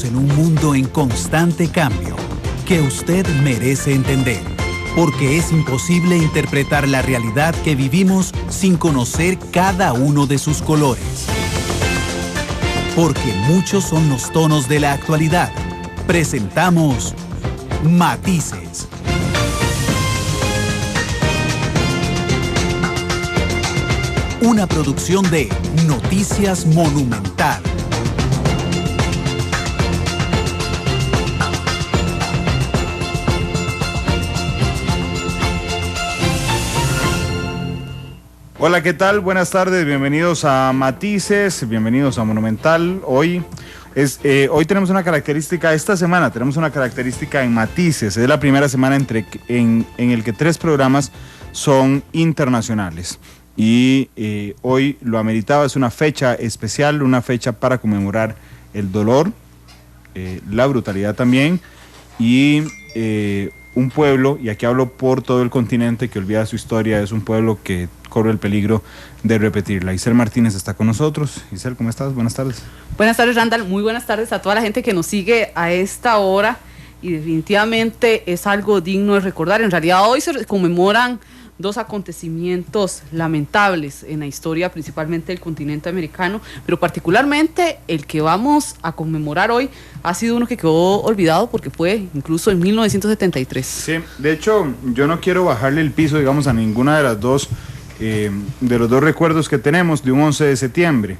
Vivimos en un mundo en constante cambio que usted merece entender, porque es imposible interpretar la realidad que vivimos sin conocer cada uno de sus colores. Porque muchos son los tonos de la actualidad. Presentamos Matices. Una producción de Noticias Monumental. Hola, ¿qué tal? Buenas tardes, bienvenidos a Matices, bienvenidos a Monumental. Hoy tenemos una característica, esta semana tenemos una característica en Matices. Es la primera semana en el que 3 programas son internacionales. Y hoy lo ameritaba, es una fecha especial, una fecha para conmemorar el dolor, la brutalidad también, y un pueblo, y aquí hablo por todo el continente, que olvida su historia, es un pueblo que corre el peligro de repetirla. Isel Martínez está con nosotros. Isel, ¿cómo estás? Buenas tardes. Buenas tardes, Randall. Muy buenas tardes a toda la gente que nos sigue a esta hora, y definitivamente es algo digno de recordar. En realidad hoy se conmemoran 2 acontecimientos lamentables en la historia, principalmente del continente americano, pero particularmente el que vamos a conmemorar hoy ha sido uno que quedó olvidado porque fue incluso en 1973. Sí, de hecho, yo no quiero bajarle el piso, digamos, a ninguna de las dos, de los 2 recuerdos que tenemos de un 11 de septiembre.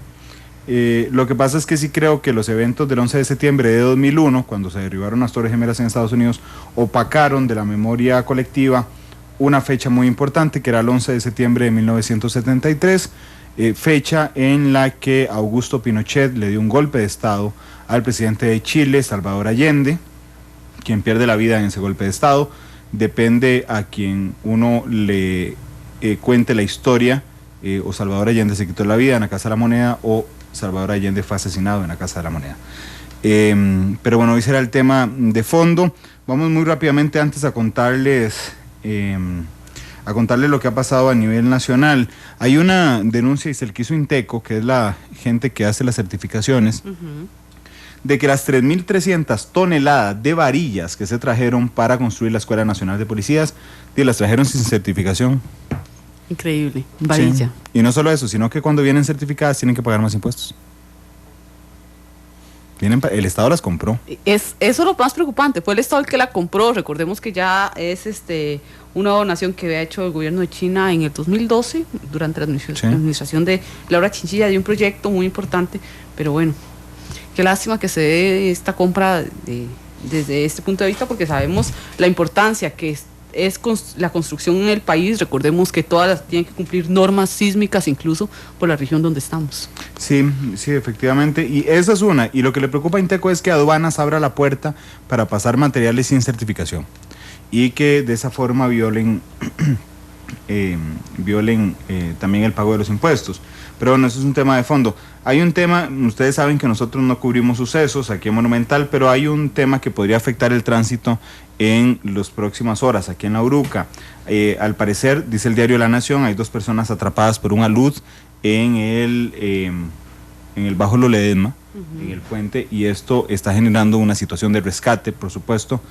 Lo que pasa es que sí creo que los eventos del 11 de septiembre de 2001, cuando se derribaron las Torres Gemelas en Estados Unidos, opacaron de la memoria colectiva una fecha muy importante, que era el 11 de septiembre de 1973, fecha en la que Augusto Pinochet le dio un golpe de Estado al presidente de Chile, Salvador Allende, quien pierde la vida en ese golpe de Estado. Depende a quien uno le cuente la historia, o Salvador Allende se quitó la vida en la Casa de la Moneda, o Salvador Allende fue asesinado en la Casa de la Moneda. Pero bueno, hoy será el tema de fondo. Vamos muy rápidamente antes a contarles lo que ha pasado a nivel nacional. Hay una denuncia y se le hizo Inteco, que es la gente que hace las certificaciones, de que las 3.300 toneladas de varillas que se trajeron para construir la Escuela Nacional de Policías, las trajeron sin certificación. Increíble, varilla. Sí. Y no solo eso, sino que cuando vienen certificadas tienen que pagar más impuestos. El Estado las compró. Eso es lo más preocupante, fue el Estado el que la compró. Recordemos que ya es una donación que había hecho el gobierno de China en el 2012, durante la administración de Laura Chinchilla, de un proyecto muy importante, pero bueno, qué lástima que se dé esta compra desde este punto de vista, porque sabemos la importancia que es la construcción en el país. Recordemos que todas tienen que cumplir normas sísmicas, incluso por la región donde estamos. Sí, efectivamente, y esa es una, y lo que le preocupa a Inteco es que aduanas abra la puerta para pasar materiales sin certificación, y que de esa forma violen también el pago de los impuestos. Pero bueno, eso es un tema de fondo. Hay un tema, ustedes saben que nosotros no cubrimos sucesos aquí en Monumental, pero hay un tema que podría afectar el tránsito en las próximas horas aquí en La Uruca. Al parecer, dice el diario La Nación, hay 2 personas atrapadas por un alud en el Bajo Loledesma, en el puente, y esto está generando una situación de rescate, por supuesto,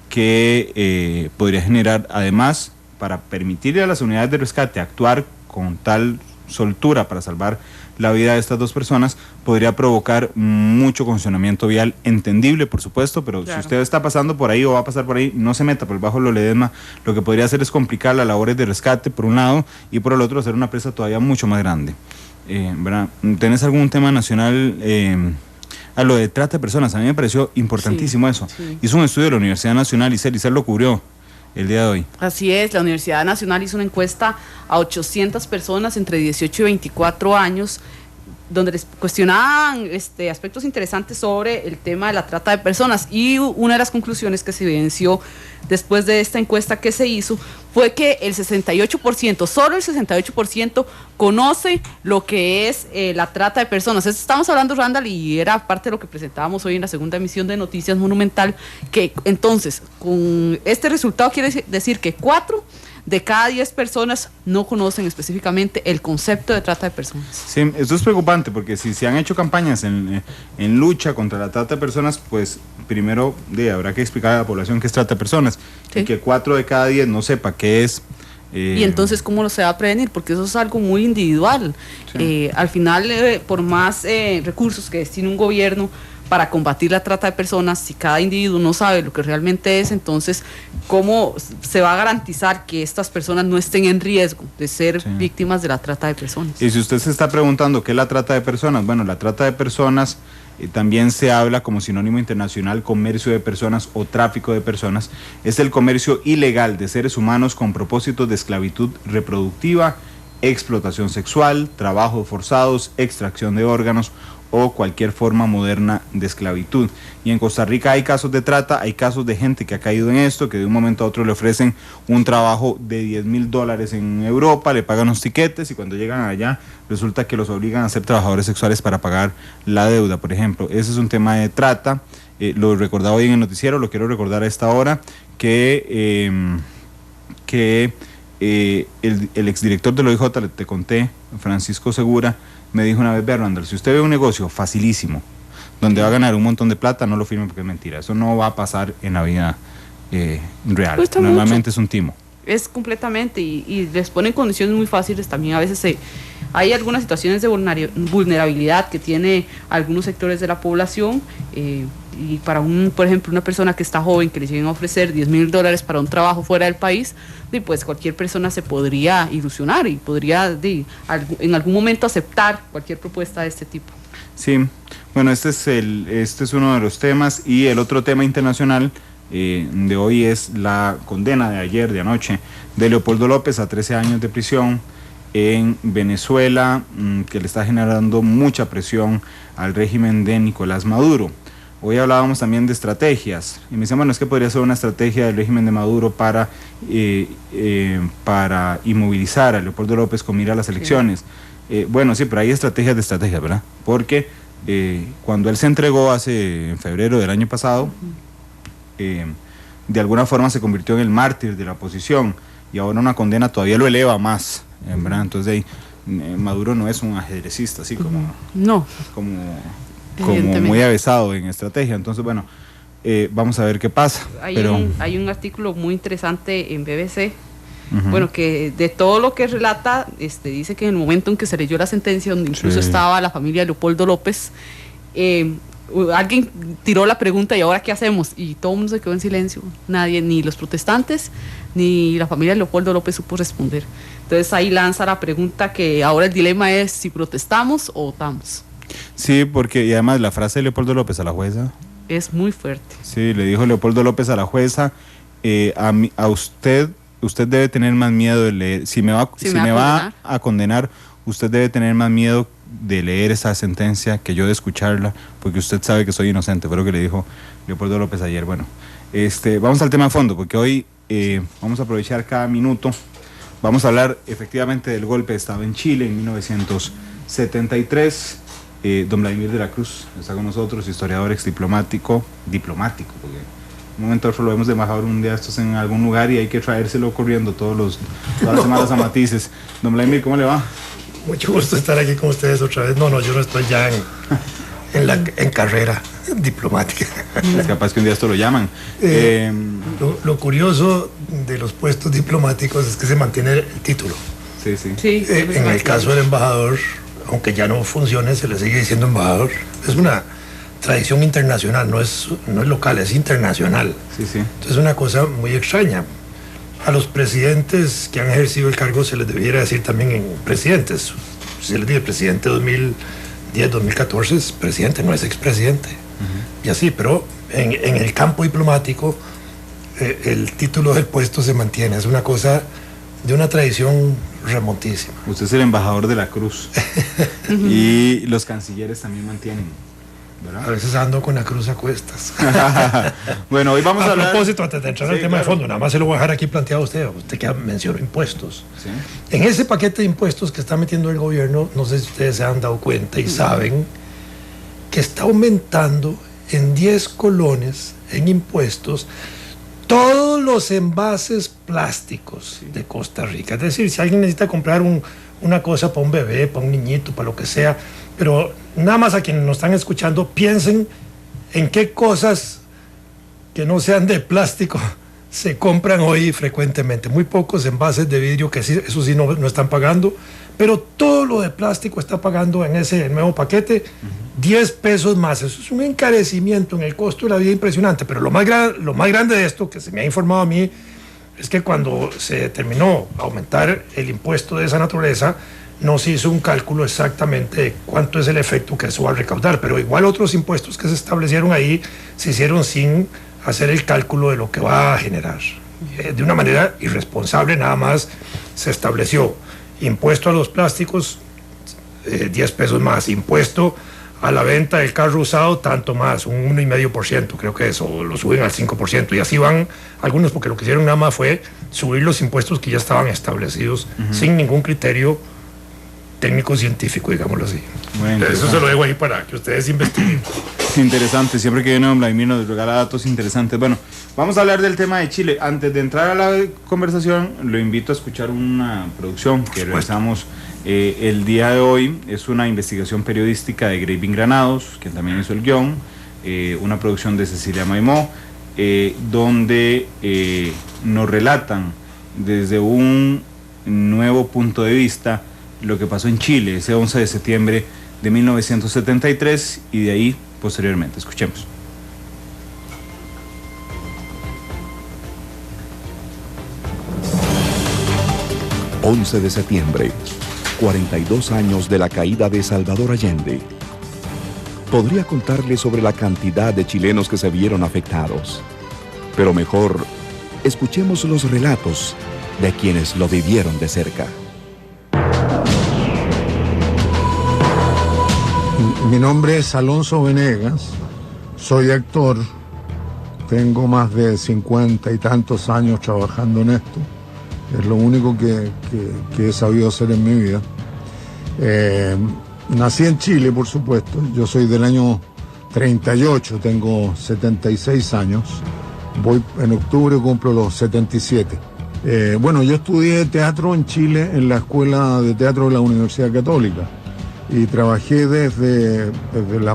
que podría generar, además, para permitirle a las unidades de rescate actuar con tal soltura para salvar la vida de estas 2 personas, podría provocar mucho congestionamiento vial, entendible por supuesto, pero claro, si usted está pasando por ahí o va a pasar por ahí, no se meta por el Bajo Loledesma. Lo que podría hacer es complicar las labores de rescate por un lado, y por el otro hacer una presa todavía mucho más grande. ¿Verdad? ¿Tenés algún tema nacional? A lo de trata de personas, a mí me pareció importantísimo eso. Sí. Hizo un estudio de la Universidad Nacional, y Isel lo cubrió el día de hoy. Así es, la Universidad Nacional hizo una encuesta a 800 personas entre 18 y 24 años, donde les cuestionaban aspectos interesantes sobre el tema de la trata de personas, y una de las conclusiones que se evidenció después de esta encuesta que se hizo fue que el 68%, solo el 68% conoce lo que es la trata de personas. Estamos hablando, Randall, y era parte de lo que presentábamos hoy en la segunda emisión de Noticias Monumental, que entonces con este resultado quiere decir que 4 de cada 10 personas no conocen específicamente el concepto de trata de personas. Sí, esto es preocupante porque si se han hecho campañas en lucha contra la trata de personas, pues primero habrá que explicar a la población qué es trata de personas, sí, y que 4 de cada 10 no sepa qué es. Y entonces, ¿cómo se va a prevenir? Porque eso es algo muy individual. Sí. Al final, por más recursos que destine un gobierno para combatir la trata de personas, si cada individuo no sabe lo que realmente es, entonces, ¿cómo se va a garantizar que estas personas no estén en riesgo de ser víctimas de la trata de personas? Y si usted se está preguntando qué es la trata de personas, bueno, la trata de personas también se habla como sinónimo internacional, comercio de personas o tráfico de personas. Es el comercio ilegal de seres humanos con propósitos de esclavitud reproductiva, explotación sexual, trabajos forzados, extracción de órganos o cualquier forma moderna de esclavitud. Y en Costa Rica hay casos de trata, hay casos de gente que ha caído en esto, que de un momento a otro le ofrecen un trabajo de $10,000 en Europa, le pagan los tiquetes y cuando llegan allá resulta que los obligan a ser trabajadores sexuales para pagar la deuda, por ejemplo. Ese es un tema de trata, lo recordaba hoy en el noticiero, lo quiero recordar a esta hora, que el exdirector del OIJ, te conté, Francisco Segura, me dijo una vez: vea, Randall, si usted ve un negocio facilísimo, donde va a ganar un montón de plata, no lo firme porque es mentira. Eso no va a pasar en la vida real. Cuesta normalmente mucho. Es un timo. Es completamente, y les ponen condiciones muy fáciles también. A veces hay algunas situaciones de vulnerabilidad que tiene algunos sectores de la población, y para por ejemplo, una persona que está joven, que le lleguen a ofrecer $10,000 para un trabajo fuera del país, pues cualquier persona se podría ilusionar y podría en algún momento aceptar cualquier propuesta de este tipo. Sí, bueno, este es uno de los temas, y el otro tema internacional de hoy es la condena de anoche, de Leopoldo López a 13 años de prisión en Venezuela, que le está generando mucha presión al régimen de Nicolás Maduro. Hoy hablábamos también de estrategias, y me decían, bueno, es que podría ser una estrategia del régimen de Maduro para inmovilizar a Leopoldo López con mira a las elecciones. Bueno, sí, pero hay estrategias de estrategias, ¿verdad? Porque cuando él se entregó en febrero del año pasado, de alguna forma se convirtió en el mártir de la oposición, y ahora una condena todavía lo eleva más, ¿verdad? Entonces Maduro no es un ajedrecista, así como... No. Como muy avesado en estrategia. Entonces, bueno, vamos a ver qué pasa. Hay un artículo muy interesante en BBC, bueno, que de todo lo que relata, dice que en el momento en que se leyó la sentencia, donde incluso estaba la familia de Leopoldo López, alguien tiró la pregunta: ¿y ahora qué hacemos? Y todo el mundo se quedó en silencio. Nadie, ni los protestantes ni la familia de Leopoldo López supo responder. Entonces ahí lanza la pregunta, que ahora el dilema es si protestamos o votamos. Sí, porque y además la frase de Leopoldo López a la jueza es muy fuerte. Sí, le dijo Leopoldo López a la jueza: a usted debe tener más miedo de leer, si me va a condenar, usted debe tener más miedo de leer esa sentencia que yo de escucharla, porque usted sabe que soy inocente. Fue lo que le dijo Leopoldo López ayer. Bueno, vamos al tema de fondo, porque hoy vamos a aprovechar cada minuto. Vamos a hablar efectivamente del golpe de Estado en Chile en 1973. Don Vladimir de la Cruz está con nosotros, historiador, diplomático, porque en un momento otro lo vemos de embajador un día estos en algún lugar y hay que traérselo corriendo todas las semanas a Matices. Don Vladimir, ¿cómo le va? Mucho gusto estar aquí con ustedes otra vez. No, yo no estoy ya en carrera diplomática. Es capaz que un día esto lo llaman. Lo curioso de los puestos diplomáticos es que se mantiene el título. Sí. En el caso del embajador, aunque ya no funcione, se le sigue diciendo embajador. Es una tradición internacional, no es local, es internacional. Sí. Entonces es una cosa muy extraña. A los presidentes que han ejercido el cargo se les debiera decir también presidentes. Si se les dice presidente 2010, 2014, es presidente, no es expresidente. Y así, pero en el campo diplomático el título del puesto se mantiene. Es una cosa de una tradición remontísima. Usted es el embajador de la Cruz. Y los cancilleres también mantienen, ¿verdad? A veces ando con la cruz a cuestas. Bueno, hoy vamos a hablar... A propósito, antes de entrar al tema de fondo, nada más se lo voy a dejar aquí planteado a usted que mencionó impuestos. ¿Sí? En ese paquete de impuestos que está metiendo el gobierno, no sé si ustedes se han dado cuenta y saben que está aumentando en 10 colones en impuestos todos los envases plásticos de Costa Rica. Es decir, si alguien necesita comprar una cosa para un bebé, para un niñito, para lo que sea, pero nada más a quienes nos están escuchando, piensen en qué cosas que no sean de plástico se compran hoy frecuentemente. Muy pocos envases de vidrio, que sí, eso sí no están pagando, pero todo lo de plástico está pagando en ese nuevo paquete 10 pesos más. Eso es un encarecimiento en el costo de la vida impresionante. Pero lo más grande de esto, que se me ha informado a mí, es que cuando se determinó aumentar el impuesto de esa naturaleza, no se hizo un cálculo exactamente de cuánto es el efecto que eso va a recaudar, pero igual otros impuestos que se establecieron ahí se hicieron sin hacer el cálculo de lo que va a generar. De una manera irresponsable nada más se estableció impuesto a los plásticos, 10 pesos más, impuesto a la venta del carro usado, tanto más, un 1,5%, creo que eso, lo suben al 5%, y así van algunos, porque lo que hicieron nada más fue subir los impuestos que ya estaban establecidos sin ningún criterio técnico científico, digámoslo así. Eso se lo dejo ahí para que ustedes investiguen. Interesante, siempre que viene don Vladimir nos regala datos interesantes. Bueno, vamos a hablar del tema de Chile. Antes de entrar a la conversación, lo invito a escuchar una producción que realizamos el día de hoy. Es una investigación periodística de Graving Granados, que también hizo el guión, una producción de Cecilia Maimó, donde nos relatan desde un nuevo punto de vista lo que pasó en Chile ese 11 de septiembre de 1973 y de ahí posteriormente. Escuchemos. ...11 de septiembre... 42 años de la caída de Salvador Allende. Podría contarles sobre la cantidad de chilenos que se vieron afectados. Pero mejor, escuchemos los relatos de quienes lo vivieron de cerca. Mi nombre es Alonso Venegas, soy actor, tengo más de 50 y tantos años trabajando en esto, es lo único que he sabido hacer en mi vida. Nací en Chile, por supuesto, yo soy del año 38, tengo 76 años, en octubre cumplo los 77. Bueno, yo estudié teatro en Chile en la Escuela de Teatro de la Universidad Católica. Y trabajé desde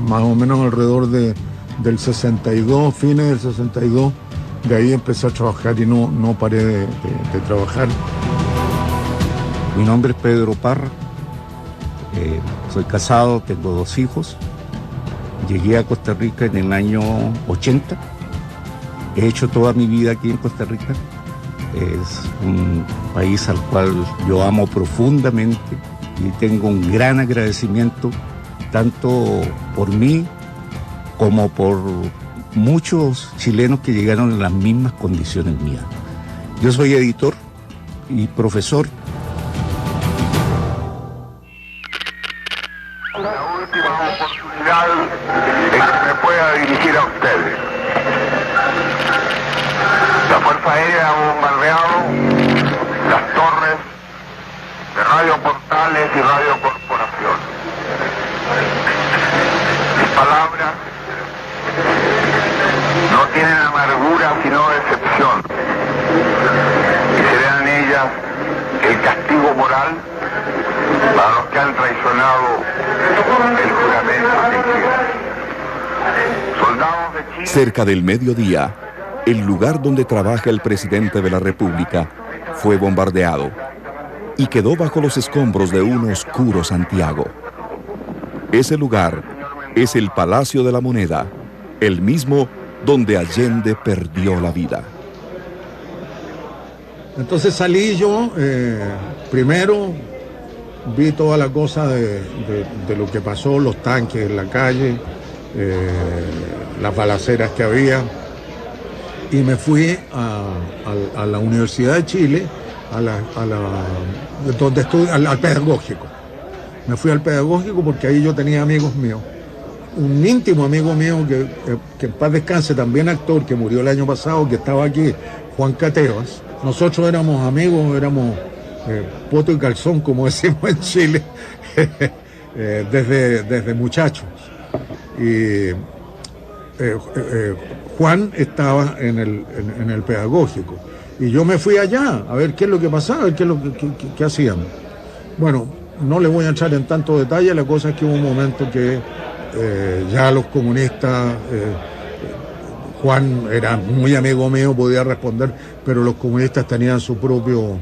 más o menos alrededor del 62, fines del 62. De ahí empecé a trabajar y no paré de trabajar. Mi nombre es Pedro Parra, soy casado, tengo 2 hijos. Llegué a Costa Rica en el año 80. He hecho toda mi vida aquí en Costa Rica. Es un país al cual yo amo profundamente. Y tengo un gran agradecimiento tanto por mí como por muchos chilenos que llegaron en las mismas condiciones mías. Yo soy editor y profesor. La última oportunidad en que me pueda dirigir a ustedes. La Fuerza Aérea ha bombardeado las torres de Radio Portales y Radio Corporación. Mis palabras no tienen amargura sino decepción, y serán ellas el castigo moral para los que han traicionado el juramento que hicieron. Soldados de Chile. Cerca del mediodía, el lugar donde trabaja el presidente de la República fue bombardeado y quedó bajo los escombros de un oscuro Santiago. Ese lugar es el Palacio de la Moneda, el mismo donde Allende perdió la vida. Entonces salí yo, primero vi toda la cosa de lo que pasó, los tanques en la calle, las balaceras que había, y me fui a la Universidad de Chile, donde estudié, al pedagógico. Me fui al pedagógico porque ahí yo tenía amigos míos. Un íntimo amigo mío que en paz descanse, también actor, que murió el año pasado, que estaba aquí, Juan Catevas. Nosotros éramos amigos, éramos poto y calzón, como decimos en Chile, desde muchachos. Y Juan estaba en el pedagógico. Y yo me fui allá a ver qué es lo que pasaba, a ver qué hacíamos. Bueno, no le voy a entrar en tanto detalle, la cosa es que hubo un momento que ya los comunistas, Juan era muy amigo mío, podía responder, pero los comunistas tenían su propio,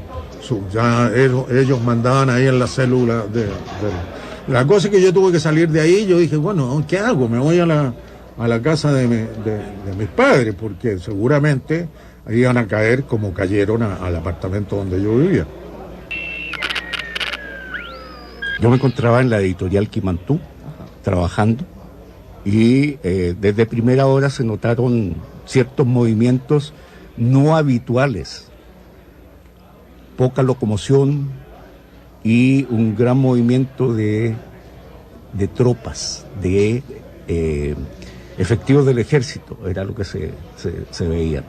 ya ellos mandaban ahí en la célula la cosa es que yo tuve que salir de ahí. Yo dije, bueno, ¿qué hago? Me voy a la casa de mis padres, porque seguramente iban a caer como cayeron al apartamento donde yo vivía. Yo me encontraba en la editorial Quimantú, trabajando, y desde primera hora se notaron ciertos movimientos no habituales, poca locomoción y un gran movimiento de tropas, de efectivos del ejército, era lo que se veía.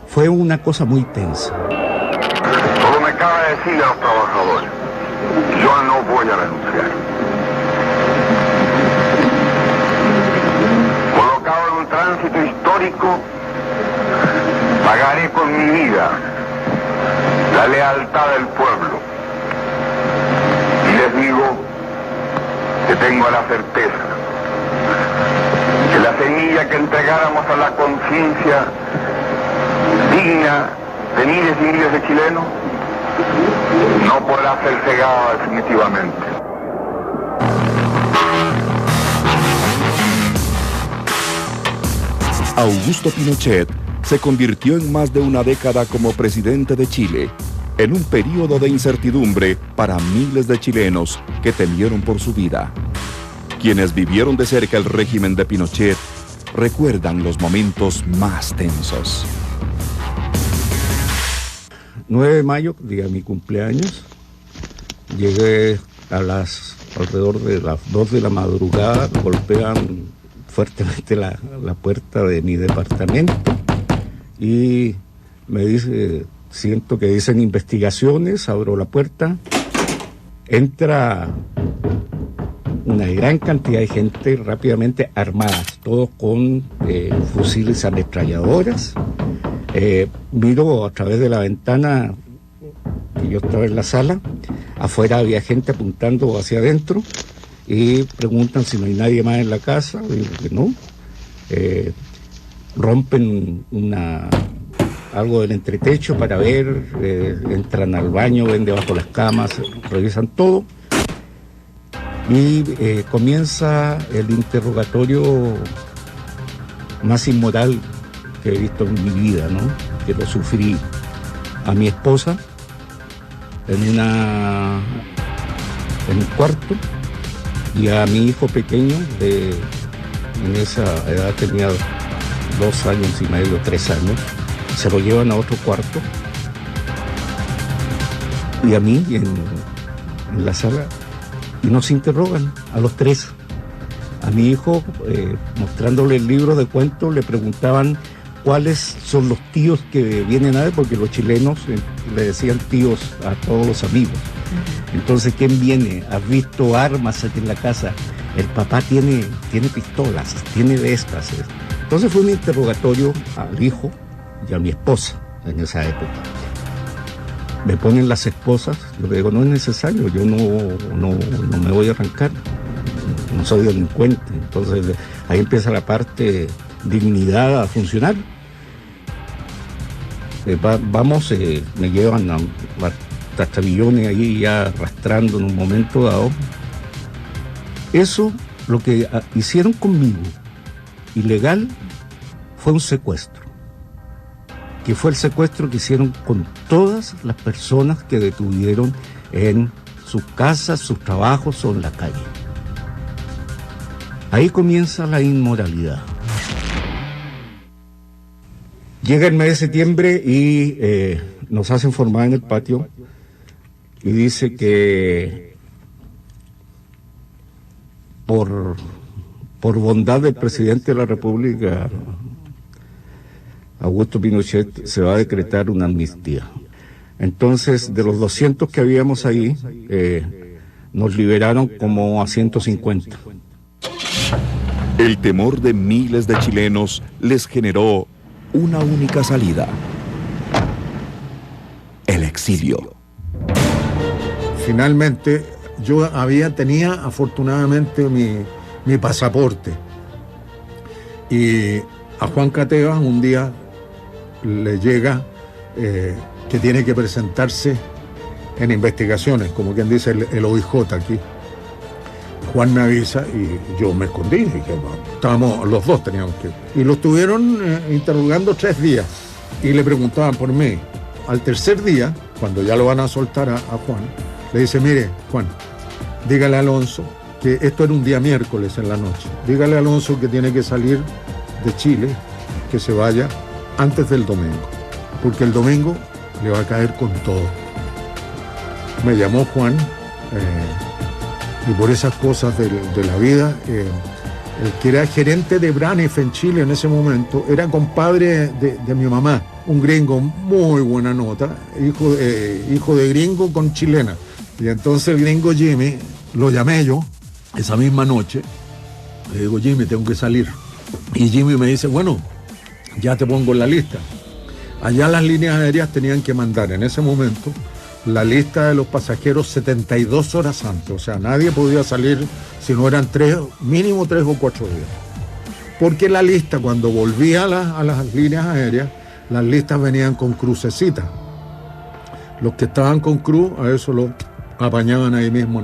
Fue una cosa muy tensa. Como me acaba de decir a los trabajadores, yo no voy a renunciar. Colocado en un tránsito histórico, pagaré con mi vida la lealtad del pueblo. Y les digo que tengo la certeza que la semilla que entregáramos a la conciencia digna de miles y miles de chilenos no podrá ser cegada definitivamente. Augusto Pinochet se convirtió en más de una década como presidente de Chile, en un periodo de incertidumbre para miles de chilenos que temieron por su vida. Quienes vivieron de cerca el régimen de Pinochet recuerdan los momentos más tensos. 9 de mayo, día de mi cumpleaños, llegué alrededor de las 2 de la madrugada, golpean fuertemente la puerta de mi departamento y me dice, siento que dicen investigaciones, abro la puerta, entra una gran cantidad de gente rápidamente armadas, todos con fusiles ametralladoras. Miro a través de la ventana, que yo estaba en la sala, afuera había gente apuntando hacia adentro y preguntan si no hay nadie más en la casa. Digo que no. Rompen algo del entretecho para ver, entran al baño, ven debajo las camas, revisan todo y comienza el interrogatorio más inmoral que he visto en mi vida, ¿no? Que lo sufrí a mi esposa en un cuarto y a mi hijo pequeño, en esa edad tenía 2 años y medio, 3 años, se lo llevan a otro cuarto y a mí en la sala y nos interrogan a los 3. A mi hijo, mostrándole el libro de cuentos, le preguntaban cuáles son los tíos que vienen a ver, porque los chilenos le decían tíos a todos los amigos. Entonces, ¿quién viene? ¿Has visto armas aquí en la casa? El papá tiene pistolas, tiene de estas. Entonces fue un interrogatorio al hijo y a mi esposa en esa época. Me ponen las esposas, yo le digo, no es necesario, yo no me voy a arrancar, no soy delincuente. Entonces ahí empieza la parte dignidad a funcionar. Vamos, me llevan a Tastabillones ahí ya arrastrando en un momento dado. Eso, lo que hicieron conmigo, ilegal, fue un secuestro. Que fue el secuestro que hicieron con todas las personas que detuvieron en sus casas, sus trabajos o en la calle. Ahí comienza la inmoralidad. Llega el mes de septiembre y nos hacen formar en el patio y dice que por bondad del presidente de la República, Augusto Pinochet, se va a decretar una amnistía. Entonces, de los 200 que habíamos ahí, nos liberaron como a 150. El temor de miles de chilenos les generó una única salida: el exilio. Finalmente, yo tenía afortunadamente mi pasaporte. Y a Juan Cateva un día le llega que tiene que presentarse en investigaciones, como quien dice el OIJ aquí. Juan me avisa y yo me escondí. Dije, los dos teníamos que ir. Y lo estuvieron interrogando 3 días y le preguntaban por mí. Al tercer día, cuando ya lo van a soltar a Juan, le dice, mire, Juan, dígale a Alonso que esto era un día miércoles en la noche. Dígale a Alonso que tiene que salir de Chile, que se vaya antes del domingo, porque el domingo le va a caer con todo. Me llamó Juan y por esas cosas de la vida, el que era gerente de Braniff en Chile en ese momento, era compadre de mi mamá, un gringo, muy buena nota, hijo de gringo con chilena. Y entonces el gringo Jimmy, lo llamé yo esa misma noche, le digo, Jimmy, tengo que salir. Y Jimmy me dice, bueno, ya te pongo en la lista. Allá las líneas aéreas tenían que mandar en ese momento la lista de los pasajeros 72 horas antes. O sea, nadie podía salir si no eran mínimo 3 o 4 días. Porque la lista, cuando volvía a las líneas aéreas, las listas venían con crucecitas. Los que estaban con cruz, a eso lo apañaban ahí mismo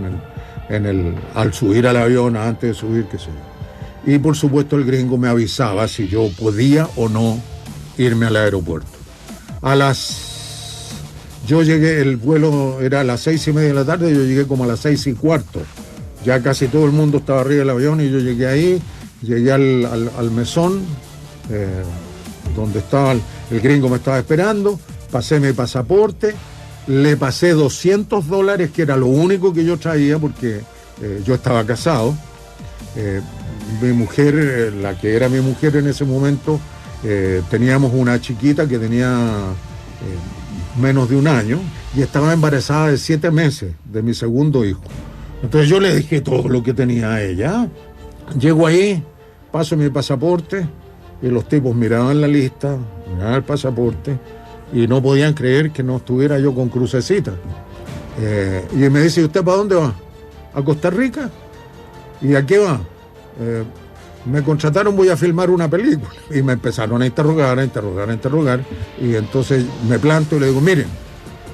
al subir al avión, antes de subir, qué sé yo. Y por supuesto el gringo me avisaba si yo podía o no irme al aeropuerto. Yo llegué, el vuelo era a las 6:30 de la tarde, yo llegué como a las 6:15. Ya casi todo el mundo estaba arriba del avión y yo llegué ahí, llegué al mesón, donde estaba el gringo me estaba esperando, pasé mi pasaporte, le pasé $200, que era lo único que yo traía porque yo estaba casado. Mi mujer, la que era mi mujer en ese momento, teníamos una chiquita que tenía menos de 1 año y estaba embarazada de 7 meses de mi segundo hijo. Entonces yo le dije todo lo que tenía a ella. Llego ahí, paso mi pasaporte y los tipos miraban la lista, miraban el pasaporte y no podían creer que no estuviera yo con crucecita. Y me dice, ¿y usted para dónde va? ¿A Costa Rica? ¿Y a qué va? Me contrataron, voy a filmar una película. Y me empezaron a interrogar. Y entonces me planto y le digo, miren,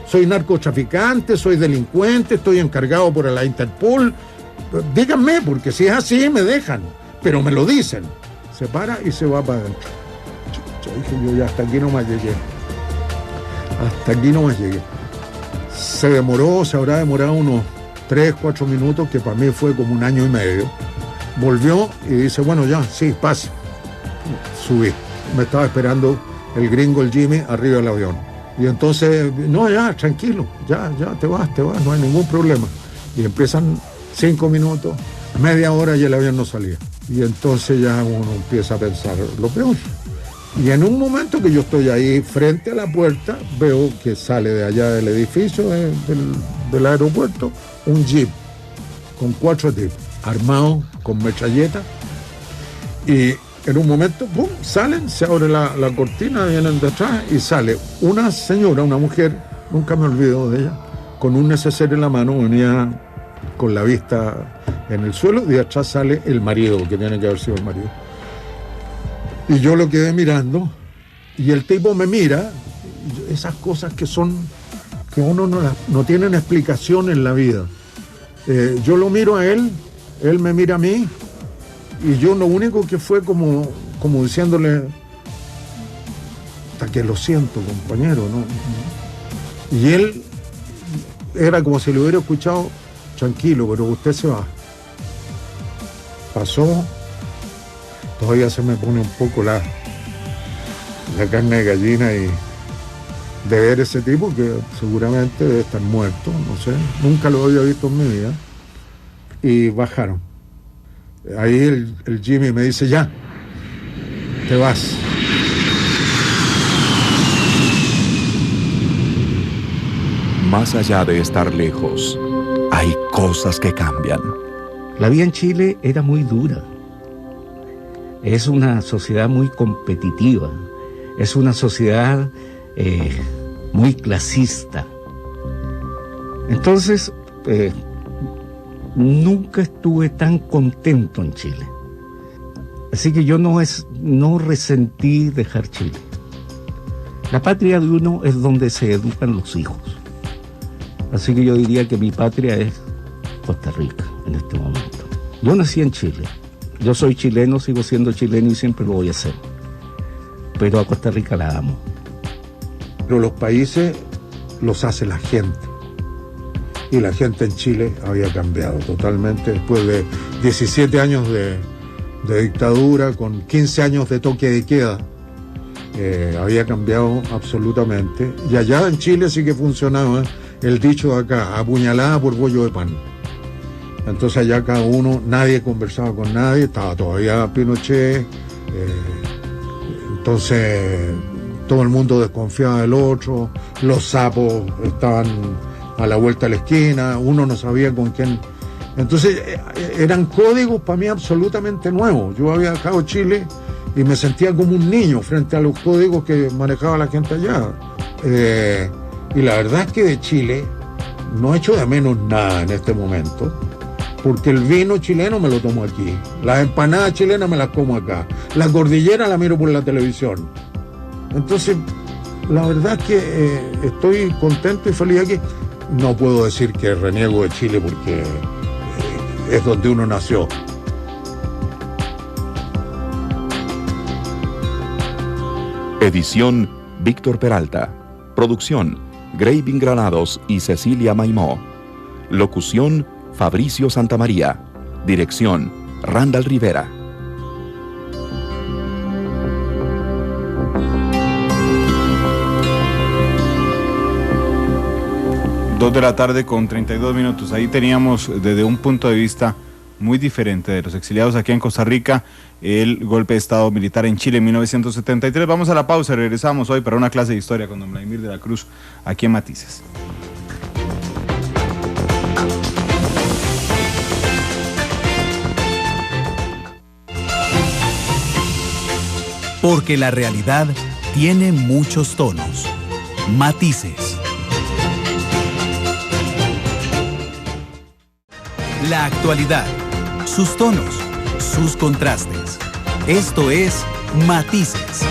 soy narcotraficante, soy delincuente, estoy encargado por la Interpol. Díganme, porque si es así me dejan, pero me lo dicen. Se para y se va para adentro. Dije yo, ya hasta aquí no más llegué. Se habrá demorado unos 3-4 minutos, que para mí fue como 1 año y medio. Volvió y dice, bueno, ya, sí, pase. Subí. Me estaba esperando el gringo, el Jimmy, arriba del avión. Y entonces, no, ya, tranquilo, ya, te vas, no hay ningún problema. Y empiezan 5 minutos, media hora y el avión no salía. Y entonces ya uno empieza a pensar lo peor. Y en un momento que yo estoy ahí frente a la puerta, veo que sale de allá del edificio del aeropuerto un jeep con 4 tipos, armados con metralleta. Y en un momento, ¡pum!, salen, se abre la cortina, vienen de atrás y sale una señora, una mujer, nunca me olvido de ella, con un neceser en la mano, venía con la vista en el suelo, y de atrás sale el marido, que tiene que haber sido el marido. Y yo lo quedé mirando, y el tipo me mira, esas cosas que uno no tienen explicación en la vida. Yo lo miro a él me mira a mí, y yo lo único que fue como diciéndole, hasta que lo siento, compañero, ¿no? Y él era como si lo hubiera escuchado, tranquilo, pero usted se va. Pasó. Todavía se me pone un poco la carne de gallina y de ver ese tipo que seguramente debe estar muerto, no sé, nunca lo había visto en mi vida. Y bajaron. Ahí el Jimmy me dice, ya, te vas. Más allá de estar lejos, hay cosas que cambian. La vida en Chile era muy dura. es una sociedad muy competitiva, es una sociedad muy clasista. Entonces, nunca estuve tan contento en Chile. Así que yo no resentí dejar Chile. La patria de uno es donde se educan los hijos. Así que yo diría que mi patria es Costa Rica en este momento. Yo nací en Chile. Yo soy chileno, sigo siendo chileno y siempre lo voy a hacer. Pero a Costa Rica la amo. Pero los países los hace la gente. Y la gente en Chile había cambiado totalmente después de 17 años de dictadura, con 15 años de toque de queda. Había cambiado absolutamente. Y allá en Chile sí que funcionaba el dicho de acá, apuñalada por bollo de pan. Entonces allá cada uno, nadie conversaba con nadie, estaba todavía Pinochet, entonces todo el mundo desconfiaba del otro, los sapos estaban a la vuelta de la esquina, uno no sabía con quién. Entonces eran códigos para mí absolutamente nuevos. Yo había dejado Chile y me sentía como un niño frente a los códigos que manejaba la gente allá. Y la verdad es que de Chile no echo de menos nada en este momento, porque el vino chileno me lo tomo aquí, las empanadas chilenas me las como acá, la cordillera la miro por la televisión. Entonces, la verdad es que estoy contento y feliz aquí. No puedo decir que reniego de Chile porque es donde uno nació. Edición Víctor Peralta. Producción Graving Granados y Cecilia Maimó. Locución Fabricio Santamaría. Dirección Randall Rivera. Dos de la tarde con 32 minutos. Ahí teníamos desde un punto de vista muy diferente de los exiliados aquí en Costa Rica, el golpe de Estado militar en Chile en 1973. Vamos a la pausa y regresamos hoy para una clase de historia con don Vladimir de la Cruz aquí en Matices. Porque la realidad tiene muchos tonos, matices. La actualidad, sus tonos, sus contrastes. Esto es Matices.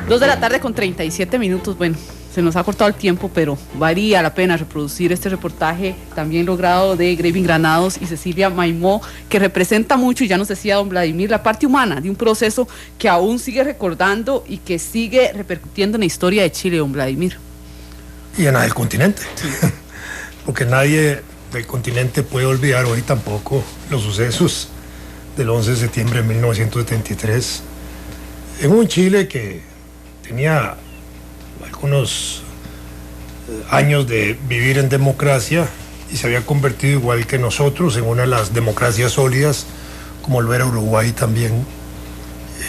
Dos de la tarde con 37 minutos. Bueno, se nos ha cortado el tiempo, pero valía la pena reproducir este reportaje también logrado de Graving Granados y Cecilia Maimó, que representa mucho, y ya nos decía don Vladimir, la parte humana de un proceso que aún sigue recordando y que sigue repercutiendo en la historia de Chile, don Vladimir. Y en el continente, porque nadie del continente puede olvidar hoy tampoco los sucesos del 11 de septiembre de 1973, en un Chile que tenía algunos años de vivir en democracia y se había convertido, igual que nosotros, en una de las democracias sólidas, como lo era Uruguay también,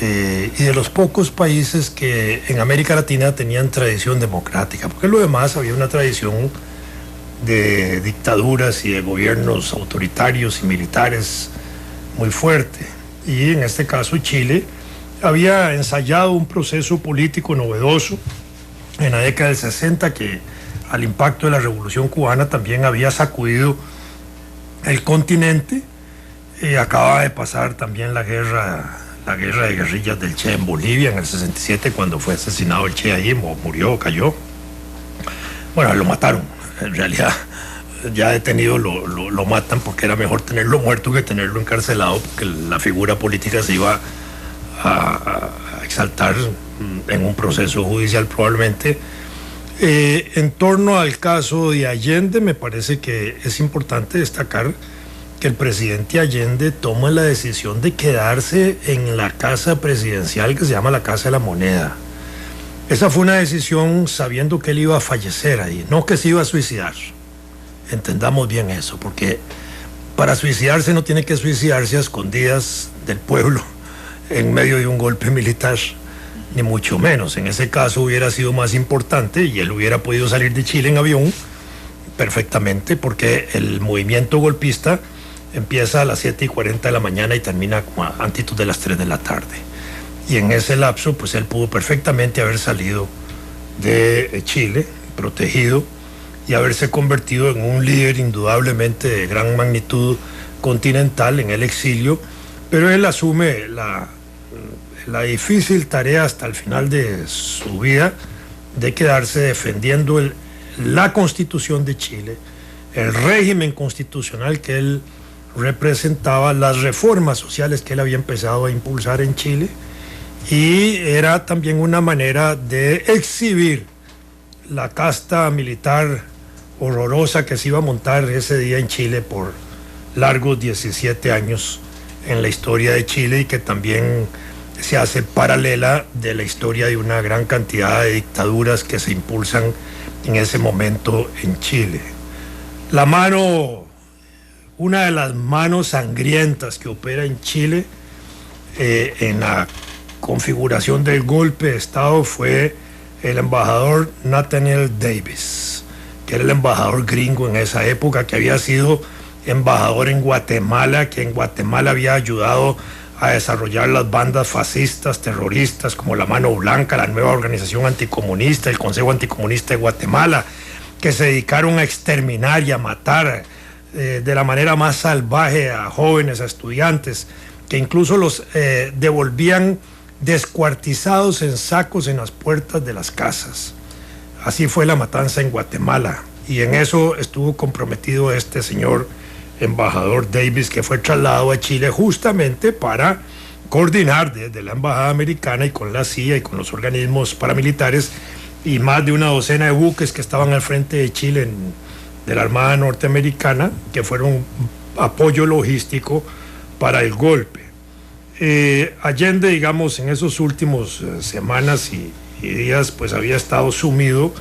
y de los pocos países que en América Latina tenían tradición democrática, porque en lo demás había una tradición de dictaduras y de gobiernos autoritarios y militares muy fuerte. Y en este caso Chile había ensayado un proceso político novedoso en la década del 60 que, al impacto de la Revolución Cubana, también había sacudido el continente. Acababa de pasar también la guerra de guerrillas del Che en Bolivia en el 67, cuando fue asesinado el Che ahí, murió, cayó. Bueno, lo mataron, en realidad. Ya detenido lo matan, porque era mejor tenerlo muerto que tenerlo encarcelado, porque la figura política se iba a exaltar en un proceso judicial probablemente. En torno al caso de Allende, me parece que es importante destacar que el presidente Allende toma la decisión de quedarse en la casa presidencial que se llama la Casa de la Moneda. Esa fue una decisión sabiendo que él iba a fallecer ahí, no que se iba a suicidar. Entendamos bien eso, porque para suicidarse no tiene que suicidarse a escondidas del pueblo en medio de un golpe militar, ni mucho menos. En ese caso hubiera sido más importante y él hubiera podido salir de Chile en avión perfectamente, porque el movimiento golpista empieza a las 7:40 de la mañana y termina como antitud de las 3 de la tarde. Y en ese lapso, pues él pudo perfectamente haber salido de Chile, protegido, y haberse convertido en un líder indudablemente de gran magnitud continental en el exilio, pero él asume la difícil tarea hasta el final de su vida de quedarse defendiendo la Constitución de Chile, el régimen constitucional que él representaba, las reformas sociales que él había empezado a impulsar en Chile, y era también una manera de exhibir la casta militar horrorosa que se iba a montar ese día en Chile por largos 17 años en la historia de Chile, y que también se hace paralela de la historia de una gran cantidad de dictaduras que se impulsan en ese momento en Chile. Una de las manos sangrientas que opera en Chile en la configuración del golpe de Estado fue el embajador Nathaniel Davis, que era el embajador gringo en esa época, que había sido embajador en Guatemala, que en Guatemala había ayudado a desarrollar las bandas fascistas, terroristas, como la Mano Blanca, la nueva organización anticomunista, el Consejo Anticomunista de Guatemala, que se dedicaron a exterminar y a matar de la manera más salvaje a jóvenes, a estudiantes, que incluso los devolvían descuartizados en sacos en las puertas de las casas. Así fue la matanza en Guatemala, y en eso estuvo comprometido este señor embajador Davis, que fue trasladado a Chile justamente para coordinar desde la embajada americana y con la CIA y con los organismos paramilitares y más de una docena de buques que estaban al frente de Chile de la Armada norteamericana, que fueron apoyo logístico para el golpe. Allende, digamos, en esos últimos semanas y días, pues había estado sumido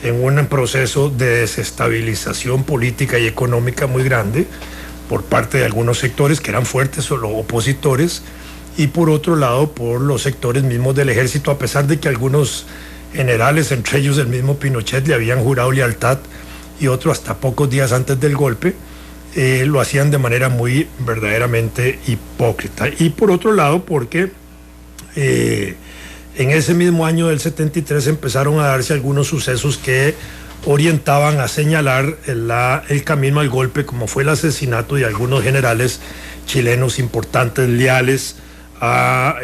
en un proceso de desestabilización política y económica muy grande por parte de algunos sectores que eran fuertes o opositores, y por otro lado por los sectores mismos del ejército, a pesar de que algunos generales, entre ellos el mismo Pinochet, le habían jurado lealtad, y otros hasta pocos días antes del golpe lo hacían de manera muy verdaderamente hipócrita. Y por otro lado porque en ese mismo año del 73 empezaron a darse algunos sucesos que orientaban a señalar el camino al golpe, como fue el asesinato de algunos generales chilenos importantes, leales a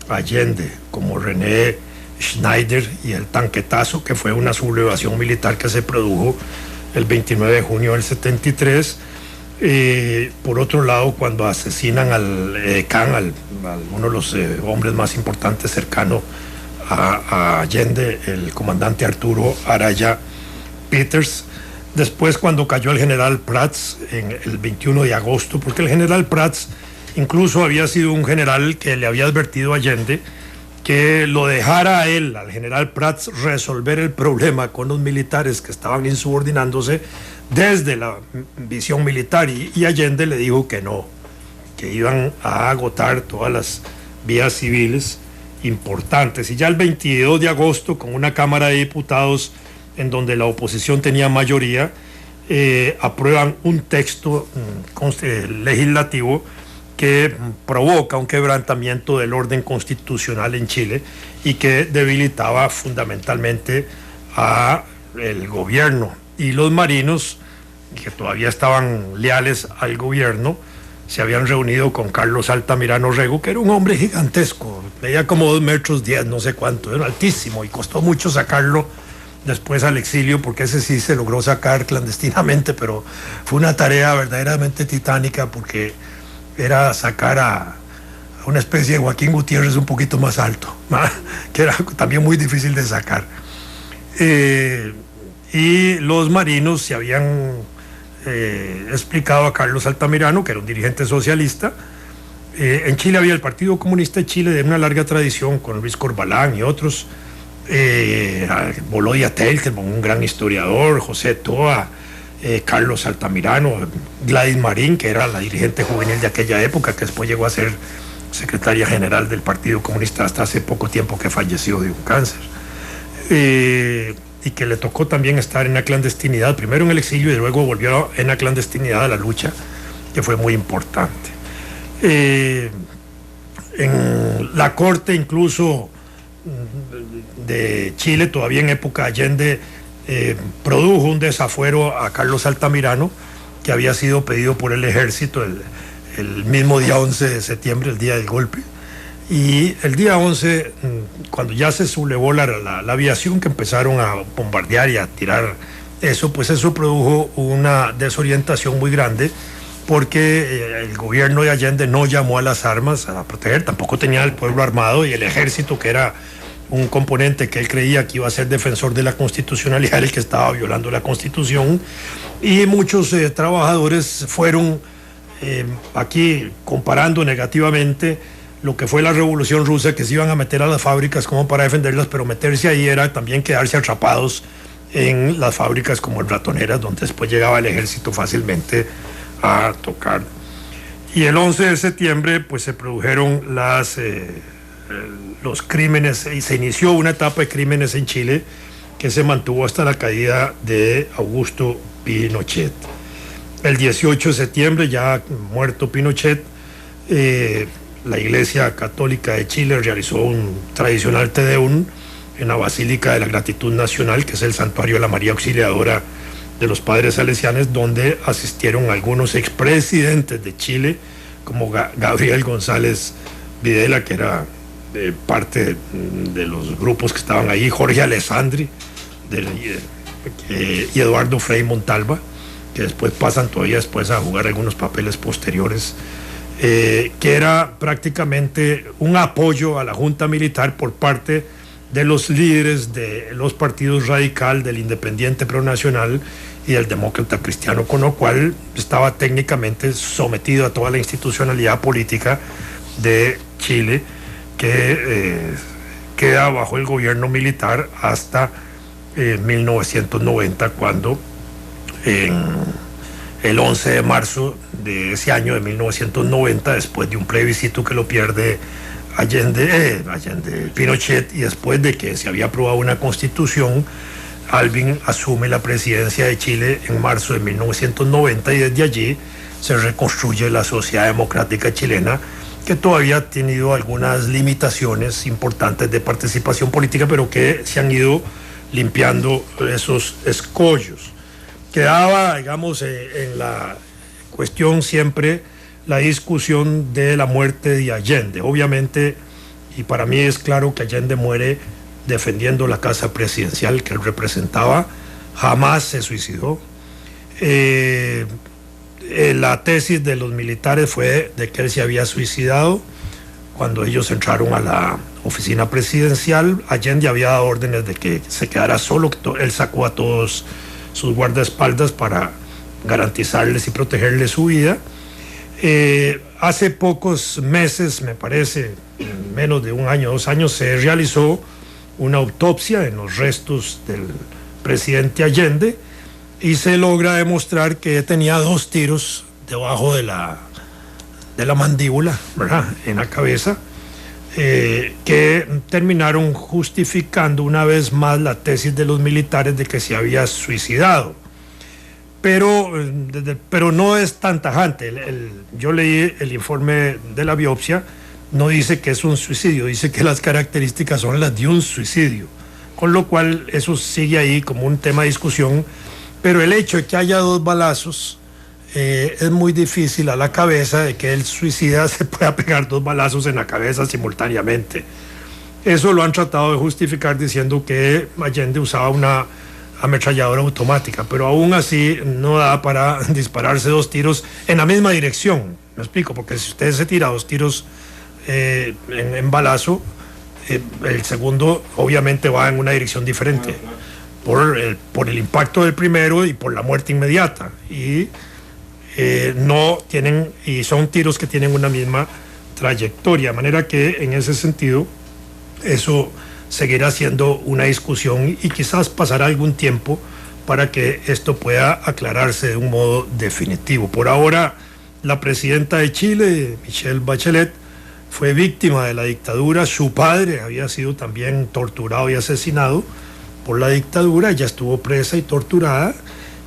Allende, como René Schneider y el Tanquetazo, que fue una sublevación militar que se produjo el 29 de junio del 73. Por otro lado, cuando asesinan al Edecán, uno de los hombres más importantes cercano a Allende, el comandante Arturo Araya Peters. Después, cuando cayó el general Prats en el 21 de agosto, porque el general Prats incluso había sido un general que le había advertido a Allende que lo dejara a él, al general Prats, resolver el problema con los militares que estaban insubordinándose desde la visión militar, y Allende le dijo que no, que iban a agotar todas las vías civiles importantes. Y ya el 22 de agosto, con una Cámara de Diputados en donde la oposición tenía mayoría, aprueban un texto legislativo que provoca un quebrantamiento del orden constitucional en Chile y que debilitaba fundamentalmente a el gobierno. Y los marinos, que todavía estaban leales al gobierno, se habían reunido con Carlos Altamirano Rego, que era un hombre gigantesco, medía como 2 metros 10, no sé cuánto, era altísimo, y costó mucho sacarlo después al exilio, porque ese sí se logró sacar clandestinamente, pero fue una tarea verdaderamente titánica, porque era sacar a una especie de Joaquín Gutiérrez un poquito más alto, que era también muy difícil de sacar. Y los marinos se habían explicado a Carlos Altamirano, que era un dirigente socialista. En Chile había el Partido Comunista de Chile de una larga tradición, con Luis Corbalán y otros, Bolodia Telker, un gran historiador, José Toa, Carlos Altamirano, Gladys Marín, que era la dirigente juvenil de aquella época, que después llegó a ser secretaria general del Partido Comunista hasta hace poco tiempo, que falleció de un cáncer. y que le tocó también estar en la clandestinidad, primero en el exilio y luego volvió en la clandestinidad a la lucha, que fue muy importante. En la corte incluso de Chile, todavía en época Allende, produjo un desafuero a Carlos Altamirano, que había sido pedido por el ejército el mismo día 11 de septiembre, el día del golpe. Y el día 11, cuando ya se sublevó la aviación, que empezaron a bombardear y a tirar eso, pues eso produjo una desorientación muy grande, porque el gobierno de Allende no llamó a las armas a proteger, tampoco tenía el pueblo armado, y el ejército, que era un componente que él creía que iba a ser defensor de la constitucionalidad, el que estaba violando la Constitución, y muchos trabajadores fueron aquí comparando negativamente lo que fue la Revolución Rusa, que se iban a meter a las fábricas como para defenderlas, pero meterse ahí era también quedarse atrapados en las fábricas como en Ratoneras, donde después llegaba el ejército fácilmente a tocar. Y el 11 de septiembre pues se produjeron los crímenes, y se inició una etapa de crímenes en Chile que se mantuvo hasta la caída de Augusto Pinochet. El 18 de septiembre, ya muerto Pinochet, la Iglesia Católica de Chile realizó un tradicional Te Deum en la Basílica de la Gratitud Nacional, que es el santuario de la María Auxiliadora de los Padres Salesianos, donde asistieron algunos expresidentes de Chile, como Gabriel González Videla, que era parte de los grupos que estaban ahí, Jorge Alessandri y Eduardo Frei Montalva, que después pasan todavía después a jugar algunos papeles posteriores, que era prácticamente un apoyo a la junta militar por parte de los líderes de los partidos Radical, del Independiente Pronacional y del Demócrata Cristiano, con lo cual estaba técnicamente sometido a toda la institucionalidad política de Chile, que queda bajo el gobierno militar hasta 1990, cuando el 11 de marzo de ese año de 1990, después de un plebiscito que lo pierde Pinochet, y después de que se había aprobado una constitución, Alvin asume la presidencia de Chile en marzo de 1990, y desde allí se reconstruye la sociedad democrática chilena, que todavía ha tenido algunas limitaciones importantes de participación política, pero que se han ido limpiando esos escollos. Quedaba, digamos, en la cuestión siempre la discusión de la muerte de Allende. Obviamente, y para mí es claro que Allende muere defendiendo la casa presidencial que él representaba, jamás se suicidó. La tesis de los militares fue de que él se había suicidado cuando ellos entraron a la oficina presidencial. Allende había dado órdenes de que se quedara solo, que él sacó a todos sus guardaespaldas para garantizarles y protegerles su vida. Hace pocos meses, me parece, menos de un año, 2 años, se realizó una autopsia en los restos del presidente Allende, y se logra demostrar que tenía 2 tiros debajo de la mandíbula, ¿verdad?, en la cabeza, que terminaron justificando una vez más la tesis de los militares de que se había suicidado. Pero no es tan tajante. Yo leí el informe de la biopsia, no dice que es un suicidio, dice que las características son las de un suicidio, con lo cual eso sigue ahí como un tema de discusión. Pero el hecho de que haya 2 balazos es muy difícil a la cabeza de que el suicida se pueda pegar 2 balazos en la cabeza simultáneamente. Eso lo han tratado de justificar diciendo que Allende usaba una ametralladora automática, pero aún así no da para dispararse 2 tiros en la misma dirección. Me explico, porque si usted se tira 2 tiros en balazo, el segundo obviamente va en una dirección diferente, por el impacto del primero y por la muerte inmediata, y no tienen, y son tiros que tienen una misma trayectoria, de manera que en ese sentido eso seguirá siendo una discusión, y quizás pasará algún tiempo para que esto pueda aclararse de un modo definitivo. Por ahora, la presidenta de Chile, Michelle Bachelet, fue víctima de la dictadura. Su padre había sido también torturado y asesinado, por la dictadura, ella estuvo presa y torturada,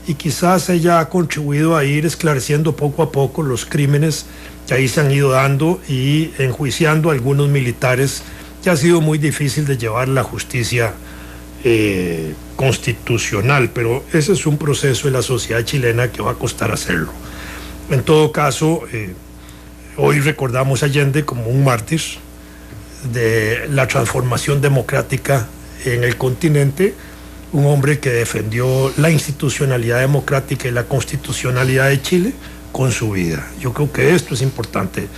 y quizás ella ha contribuido a ir esclareciendo poco a poco los crímenes que ahí se han ido dando y enjuiciando a algunos militares, que ha sido muy difícil de llevar la justicia constitucional, pero ese es un proceso de la sociedad chilena que va a costar hacerlo. En todo caso, hoy recordamos a Allende como un mártir de la transformación democrática en el continente, un hombre que defendió la institucionalidad democrática y la constitucionalidad de Chile con su vida. Yo creo que esto es importante.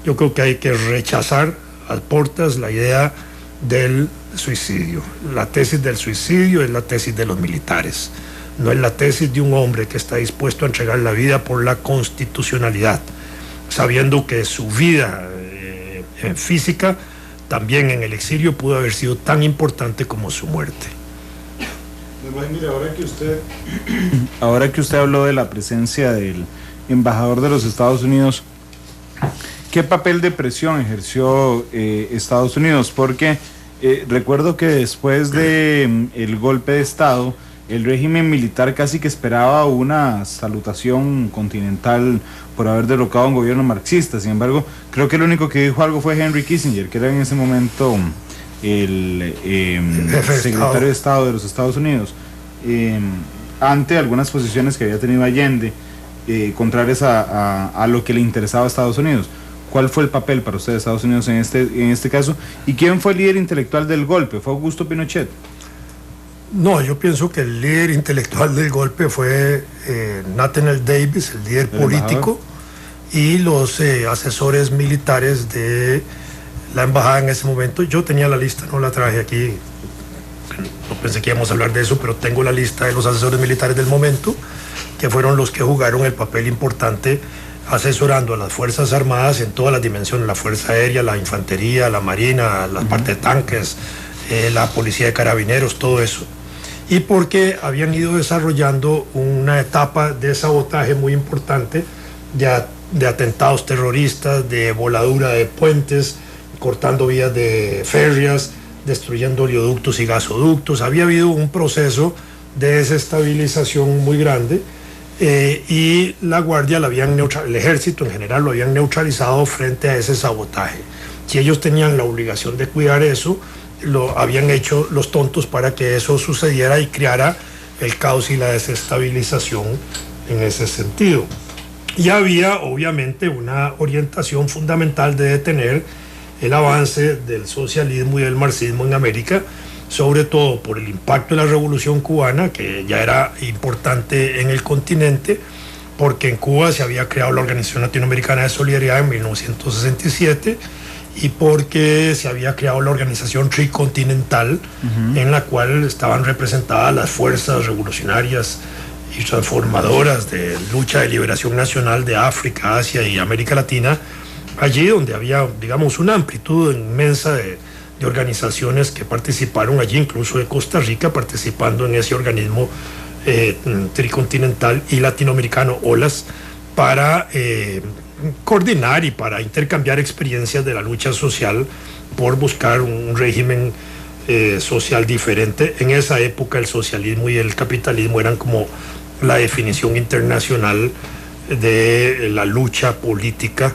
Yo creo que hay que rechazar a portas la idea del suicidio. La tesis del suicidio es la tesis de los militares, no es la tesis de un hombre que está dispuesto a entregar la vida por la constitucionalidad, sabiendo que su vida física también en el exilio pudo haber sido tan importante como su muerte. Mire, ahora que usted habló de la presencia del embajador de los Estados Unidos, ¿qué papel de presión ejerció Estados Unidos? Porque recuerdo que después del golpe de Estado, el régimen militar casi que esperaba una salutación continental por haber derrocado a un gobierno marxista. Sin embargo, creo que el único que dijo algo fue Henry Kissinger, que era en ese momento el secretario de Estado de los Estados Unidos, ante algunas posiciones que había tenido Allende, contrarias a lo que le interesaba a Estados Unidos. ¿Cuál fue el papel para usted de Estados Unidos en este caso? ¿Y quién fue el líder intelectual del golpe? ¿Fue Augusto Pinochet? No, yo pienso que el líder intelectual del golpe fue Nathaniel Davis, el líder político, y los asesores militares de la embajada en ese momento. Yo tenía la lista, no la traje aquí, no pensé que íbamos a hablar de eso, pero tengo la lista de los asesores militares del momento, que fueron los que jugaron el papel importante asesorando a las Fuerzas Armadas en todas las dimensiones, la Fuerza Aérea, la Infantería, la Marina, la parte de tanques, la Policía de Carabineros, todo eso. Y porque habían ido desarrollando una etapa de sabotaje muy importante, de atentados terroristas, de voladura de puentes, cortando vías de férreas, destruyendo oleoductos y gasoductos. Había habido un proceso de desestabilización muy grande, y la Guardia el ejército en general lo habían neutralizado frente a ese sabotaje. Si ellos tenían la obligación de cuidar eso, lo habían hecho los tontos para que eso sucediera y creara el caos y la desestabilización en ese sentido. Y había obviamente una orientación fundamental de detener el avance del socialismo y del marxismo en América, sobre todo por el impacto de la Revolución Cubana, que ya era importante en el continente, porque en Cuba se había creado la Organización Latinoamericana de Solidaridad en 1967, y porque se había creado la Organización Tricontinental, en la cual estaban representadas las fuerzas revolucionarias y transformadoras de lucha de liberación nacional de África, Asia y América Latina, allí donde había, digamos, una amplitud inmensa de organizaciones que participaron allí, incluso de Costa Rica, participando en ese organismo tricontinental y latinoamericano, OLAS, para coordinar y para intercambiar experiencias de la lucha social por buscar un régimen social diferente. En esa época el socialismo y el capitalismo eran como la definición internacional de la lucha política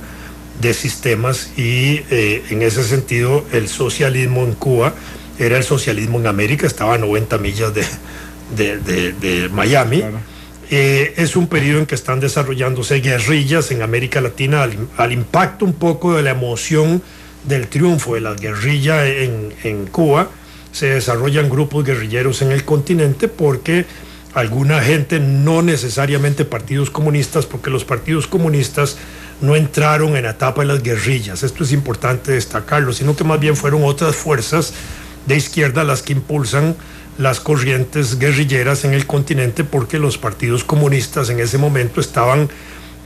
de sistemas, y en ese sentido el socialismo en Cuba era el socialismo en América, estaba a 90 millas de Miami. Claro. Es un periodo en que están desarrollándose guerrillas en América Latina al impacto un poco de la emoción del triunfo de la guerrilla en Cuba. Se desarrollan grupos guerrilleros en el continente porque alguna gente, no necesariamente partidos comunistas, porque los partidos comunistas no entraron en la etapa de las guerrillas, esto es importante destacarlo, sino que más bien fueron otras fuerzas de izquierda las que impulsan las corrientes guerrilleras en el continente, porque los partidos comunistas en ese momento estaban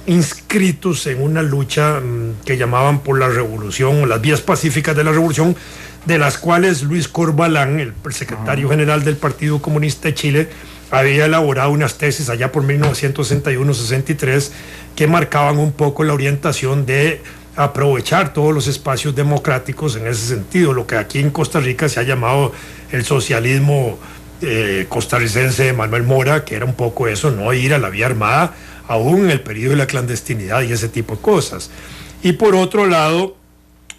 inscritos en una lucha que llamaban por la revolución, o las vías pacíficas de la revolución, de las cuales Luis Corbalán, el secretario general del Partido Comunista de Chile, había elaborado unas tesis allá por 1961-63 que marcaban un poco la orientación de aprovechar todos los espacios democráticos en ese sentido, lo que aquí en Costa Rica se ha llamado el socialismo costarricense Manuel Mora, que era un poco eso, no ir a la vía armada, aún en el periodo de la clandestinidad y ese tipo de cosas. Y por otro lado,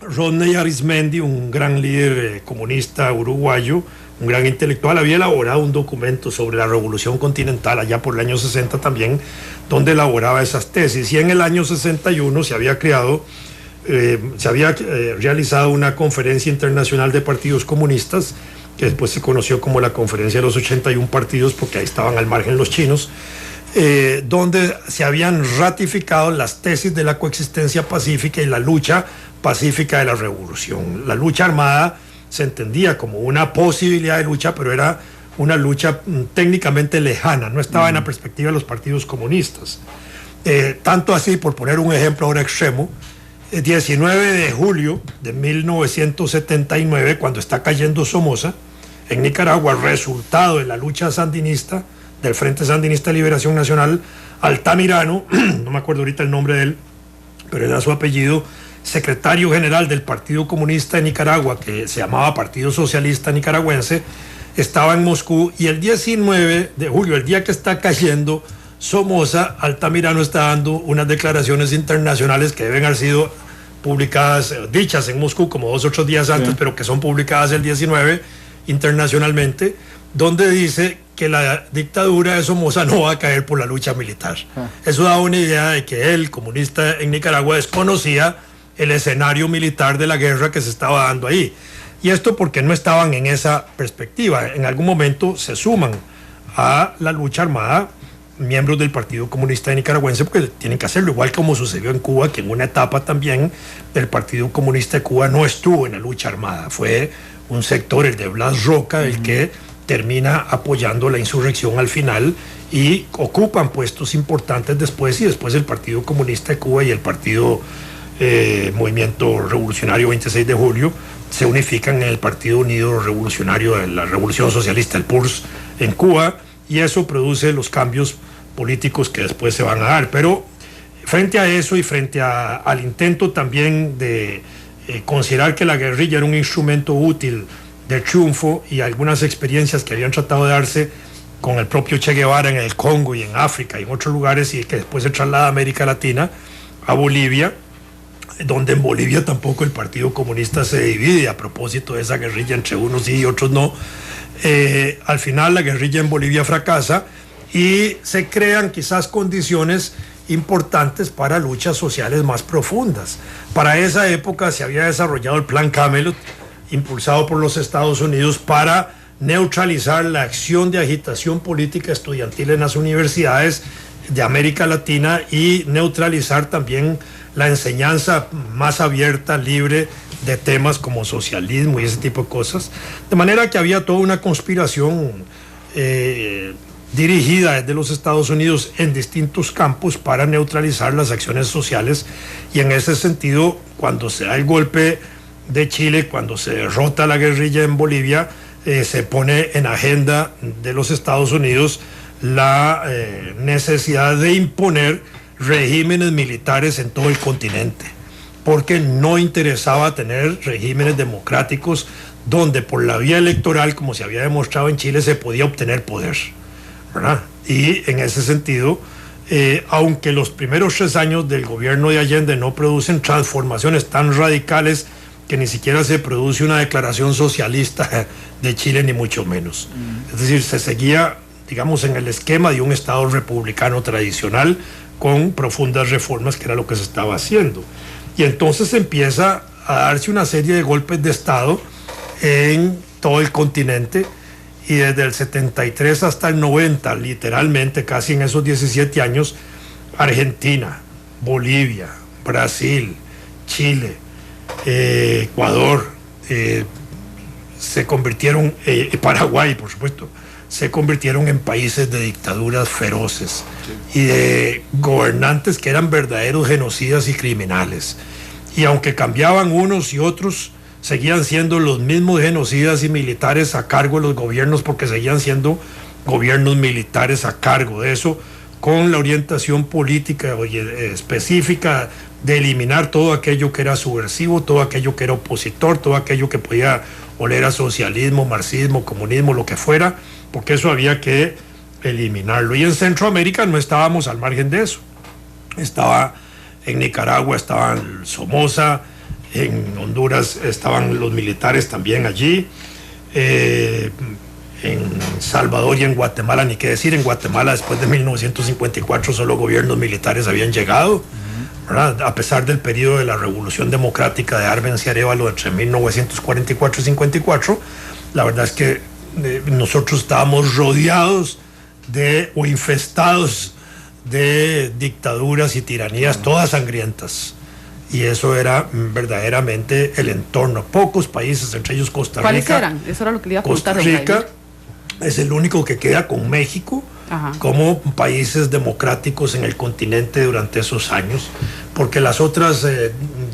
Rodney Arizmendi, un gran líder comunista uruguayo, un gran intelectual, había elaborado un documento sobre la revolución continental allá por el año 60 también, donde elaboraba esas tesis. Y en el año 61 se había realizado una conferencia internacional de partidos comunistas, que después se conoció como la Conferencia de los 81 partidos, porque ahí estaban al margen los chinos, donde se habían ratificado las tesis de la coexistencia pacífica y la lucha pacífica de la revolución. La lucha armada se entendía como una posibilidad de lucha, pero era una lucha técnicamente lejana, no estaba en la perspectiva de los partidos comunistas. Tanto así, por poner un ejemplo ahora extremo, el 19 de julio de 1979, cuando está cayendo Somoza, en Nicaragua, resultado de la lucha sandinista, del Frente Sandinista de Liberación Nacional, Altamirano, no me acuerdo ahorita el nombre de él, pero era su apellido, secretario general del Partido Comunista de Nicaragua, que se llamaba Partido Socialista Nicaragüense, estaba en Moscú, y el 19 de julio, el día que está cayendo Somoza, Altamirano está dando unas declaraciones internacionales que deben haber sido publicadas, dichas en Moscú como 2 o 3 días antes, sí, pero que son publicadas el 19 internacionalmente, donde dice que la dictadura de Somoza no va a caer por la lucha militar. Eso da una idea de que él, comunista en Nicaragua, desconocía el escenario militar de la guerra que se estaba dando ahí. Y esto porque no estaban en esa perspectiva. En algún momento se suman a la lucha armada miembros del Partido Comunista Nicaragüense, porque tienen que hacerlo, igual como sucedió en Cuba, que en una etapa también el Partido Comunista de Cuba no estuvo en la lucha armada. Fue un sector, el de Blas Roca, el que termina apoyando la insurrección al final y ocupan puestos importantes después, y después el Partido Comunista de Cuba y el Partido Movimiento Revolucionario 26 de Julio se unifican en el Partido Unido Revolucionario de la Revolución Socialista, el PURS, en Cuba, y eso produce los cambios políticos que después se van a dar. Pero frente a eso y frente al intento también de considerar que la guerrilla era un instrumento útil de triunfo, y algunas experiencias que habían tratado de darse con el propio Che Guevara en el Congo y en África y en otros lugares, y que después se traslada a América Latina, a Bolivia, donde en Bolivia tampoco el Partido Comunista se divide a propósito de esa guerrilla entre unos sí y otros no. Al final la guerrilla en Bolivia fracasa y se crean quizás condiciones importantes para luchas sociales más profundas. Para esa época se había desarrollado el Plan Camelot, impulsado por los Estados Unidos, para neutralizar la acción de agitación política estudiantil en las universidades de América Latina y neutralizar también la enseñanza más abierta, libre, de temas como socialismo y ese tipo de cosas. De manera que había toda una conspiración dirigida desde los Estados Unidos en distintos campos para neutralizar las acciones sociales, y en ese sentido, cuando se da el golpe de Chile, cuando se derrota la guerrilla en Bolivia, se pone en agenda de los Estados Unidos la necesidad de imponer regímenes militares en todo el continente, porque no interesaba tener regímenes democráticos donde por la vía electoral, como se había demostrado en Chile, se podía obtener poder, ¿verdad? Y en ese sentido, aunque los primeros 3 años del gobierno de Allende no producen transformaciones tan radicales que ni siquiera se produce una declaración socialista de Chile, ni mucho menos. Es decir, se seguía, digamos, en el esquema de un Estado republicano tradicional con profundas reformas, que era lo que se estaba haciendo. Y entonces empieza a darse una serie de golpes de Estado en todo el continente, y desde el 73 hasta el 90, literalmente casi en esos 17 años, Argentina, Bolivia, Brasil, Chile, Ecuador, se convirtieron, Paraguay por supuesto, se convirtieron en países de dictaduras feroces y de gobernantes que eran verdaderos genocidas y criminales. Y aunque cambiaban unos y otros, seguían siendo los mismos genocidas y militares a cargo de los gobiernos, porque seguían siendo gobiernos militares a cargo de eso, con la orientación política específica de eliminar todo aquello que era subversivo, todo aquello que era opositor, todo aquello que podía oler a socialismo, marxismo, comunismo, lo que fuera, porque eso había que eliminarlo. Y en Centroamérica no estábamos al margen de eso. Estaba en Nicaragua, estaba en Somoza, en Honduras estaban los militares también allí, en Salvador y en Guatemala, ni qué decir. En Guatemala, después de 1954, solo gobiernos militares habían llegado, ¿verdad? A pesar del periodo de la Revolución Democrática de Arbenz y Arévalo entre 1944 y 54, la verdad es que nosotros estábamos rodeados o infestados de dictaduras y tiranías, todas sangrientas. Y eso era verdaderamente el entorno. Pocos países, entre ellos Costa Rica. ¿Cuáles eran? Eso era lo que le iba a preguntar. Costa Rica es el único que queda con México, ajá, como países democráticos en el continente durante esos años, porque las otras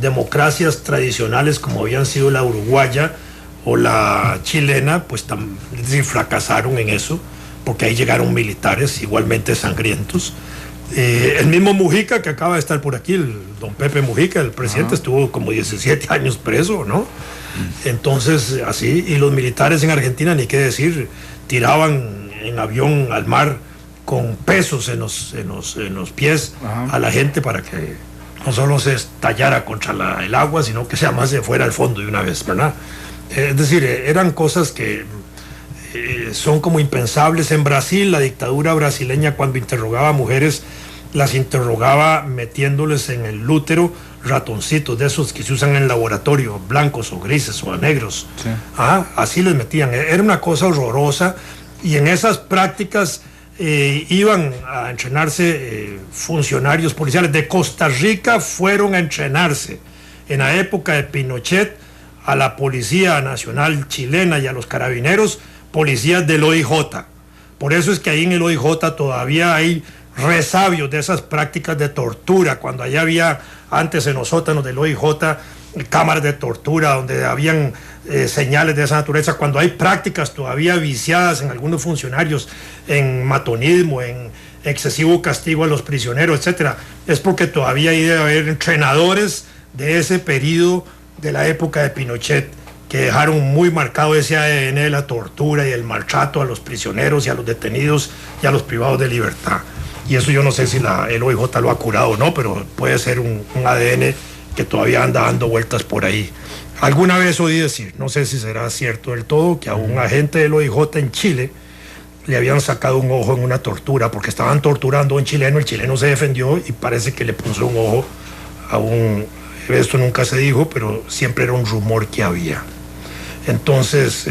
democracias tradicionales, como habían sido la uruguaya o la chilena, pues es decir, fracasaron en eso, porque ahí llegaron militares igualmente sangrientos. El mismo Mujica, que acaba de estar por aquí, el don Pepe Mujica, el presidente, estuvo como 17 años preso, ¿no? Entonces, así, y los militares en Argentina, ni qué decir, tiraban en avión al mar con pesos en los pies, ajá, a la gente para que no solo se estallara contra el agua, sino que se además se fuera al fondo de una vez, ¿verdad? Es decir, eran cosas que son como impensables. En Brasil, la dictadura brasileña, cuando interrogaba a mujeres, las interrogaba metiéndoles en el útero ratoncitos de esos que se usan en el laboratorio, blancos o grises o negros. Sí. Así les metían. Era una cosa horrorosa, y en esas prácticas iban a entrenarse funcionarios policiales de Costa Rica, fueron a entrenarse en la época de Pinochet a la Policía Nacional Chilena y a los carabineros, policías del OIJ. Por eso es que ahí en el OIJ todavía hay resabios de esas prácticas de tortura, cuando allá había antes en los sótanos del OIJ cámaras de tortura donde habían señales de esa naturaleza, cuando hay prácticas todavía viciadas en algunos funcionarios en matonismo, en excesivo castigo a los prisioneros, etcétera, es porque todavía hay de haber entrenadores de ese periodo de la época de Pinochet que dejaron muy marcado ese ADN de la tortura y el maltrato a los prisioneros y a los detenidos y a los privados de libertad. Y eso yo no sé si el OIJ lo ha curado o no, pero puede ser un ADN que todavía anda dando vueltas por ahí. Alguna vez oí decir, no sé si será cierto del todo, que a un agente del OIJ en Chile le habían sacado un ojo en una tortura, porque estaban torturando a un chileno, el chileno se defendió y parece que le puso un ojo a un... Esto nunca se dijo, pero siempre era un rumor que había. Entonces,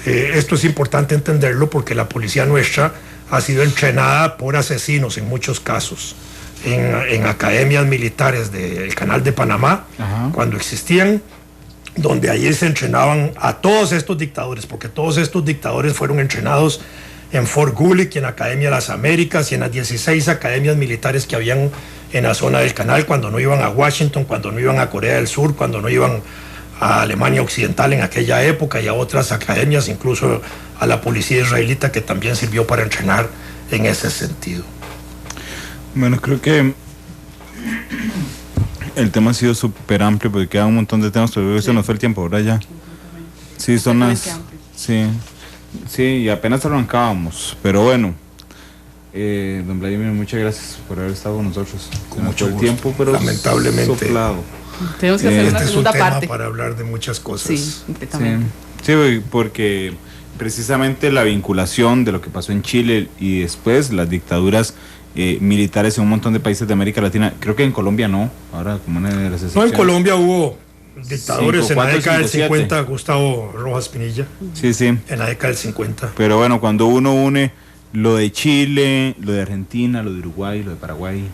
esto es importante entenderlo, porque la policía nuestra ha sido entrenada por asesinos en muchos casos, en academias militares del Canal de Panamá, ajá, cuando existían, donde allí se entrenaban a todos estos dictadores, porque todos estos dictadores fueron entrenados en Fort Gulick, en la Academia de las Américas y en las 16 academias militares que habían en la zona del canal, cuando no iban a Washington, cuando no iban a Corea del Sur, cuando no iban a Alemania Occidental en aquella época, y a otras academias, incluso a la policía israelita, que también sirvió para entrenar en ese sentido. Bueno, creo que el tema ha sido súper amplio, porque queda un montón de temas, pero se nos fue el tiempo, ¿verdad? Ya. Sí, son las... Sí, y apenas arrancábamos, pero bueno. Don Vladimir, muchas gracias por haber estado con nosotros. Con mucho el tiempo, pero lamentablemente soplado. Tenemos que hacer una segunda parte para hablar de muchas cosas. Sí, completamente. Sí, porque precisamente la vinculación de lo que pasó en Chile y después las dictaduras militares en un montón de países de América Latina, creo que en Colombia no, ahora como una de las excepciones. No, en Colombia hubo dictadores en la década del 50, Gustavo Rojas Pinilla. Sí. En la década del 50. Pero bueno, cuando uno une lo de Chile, lo de Argentina, lo de Uruguay, lo de Paraguay,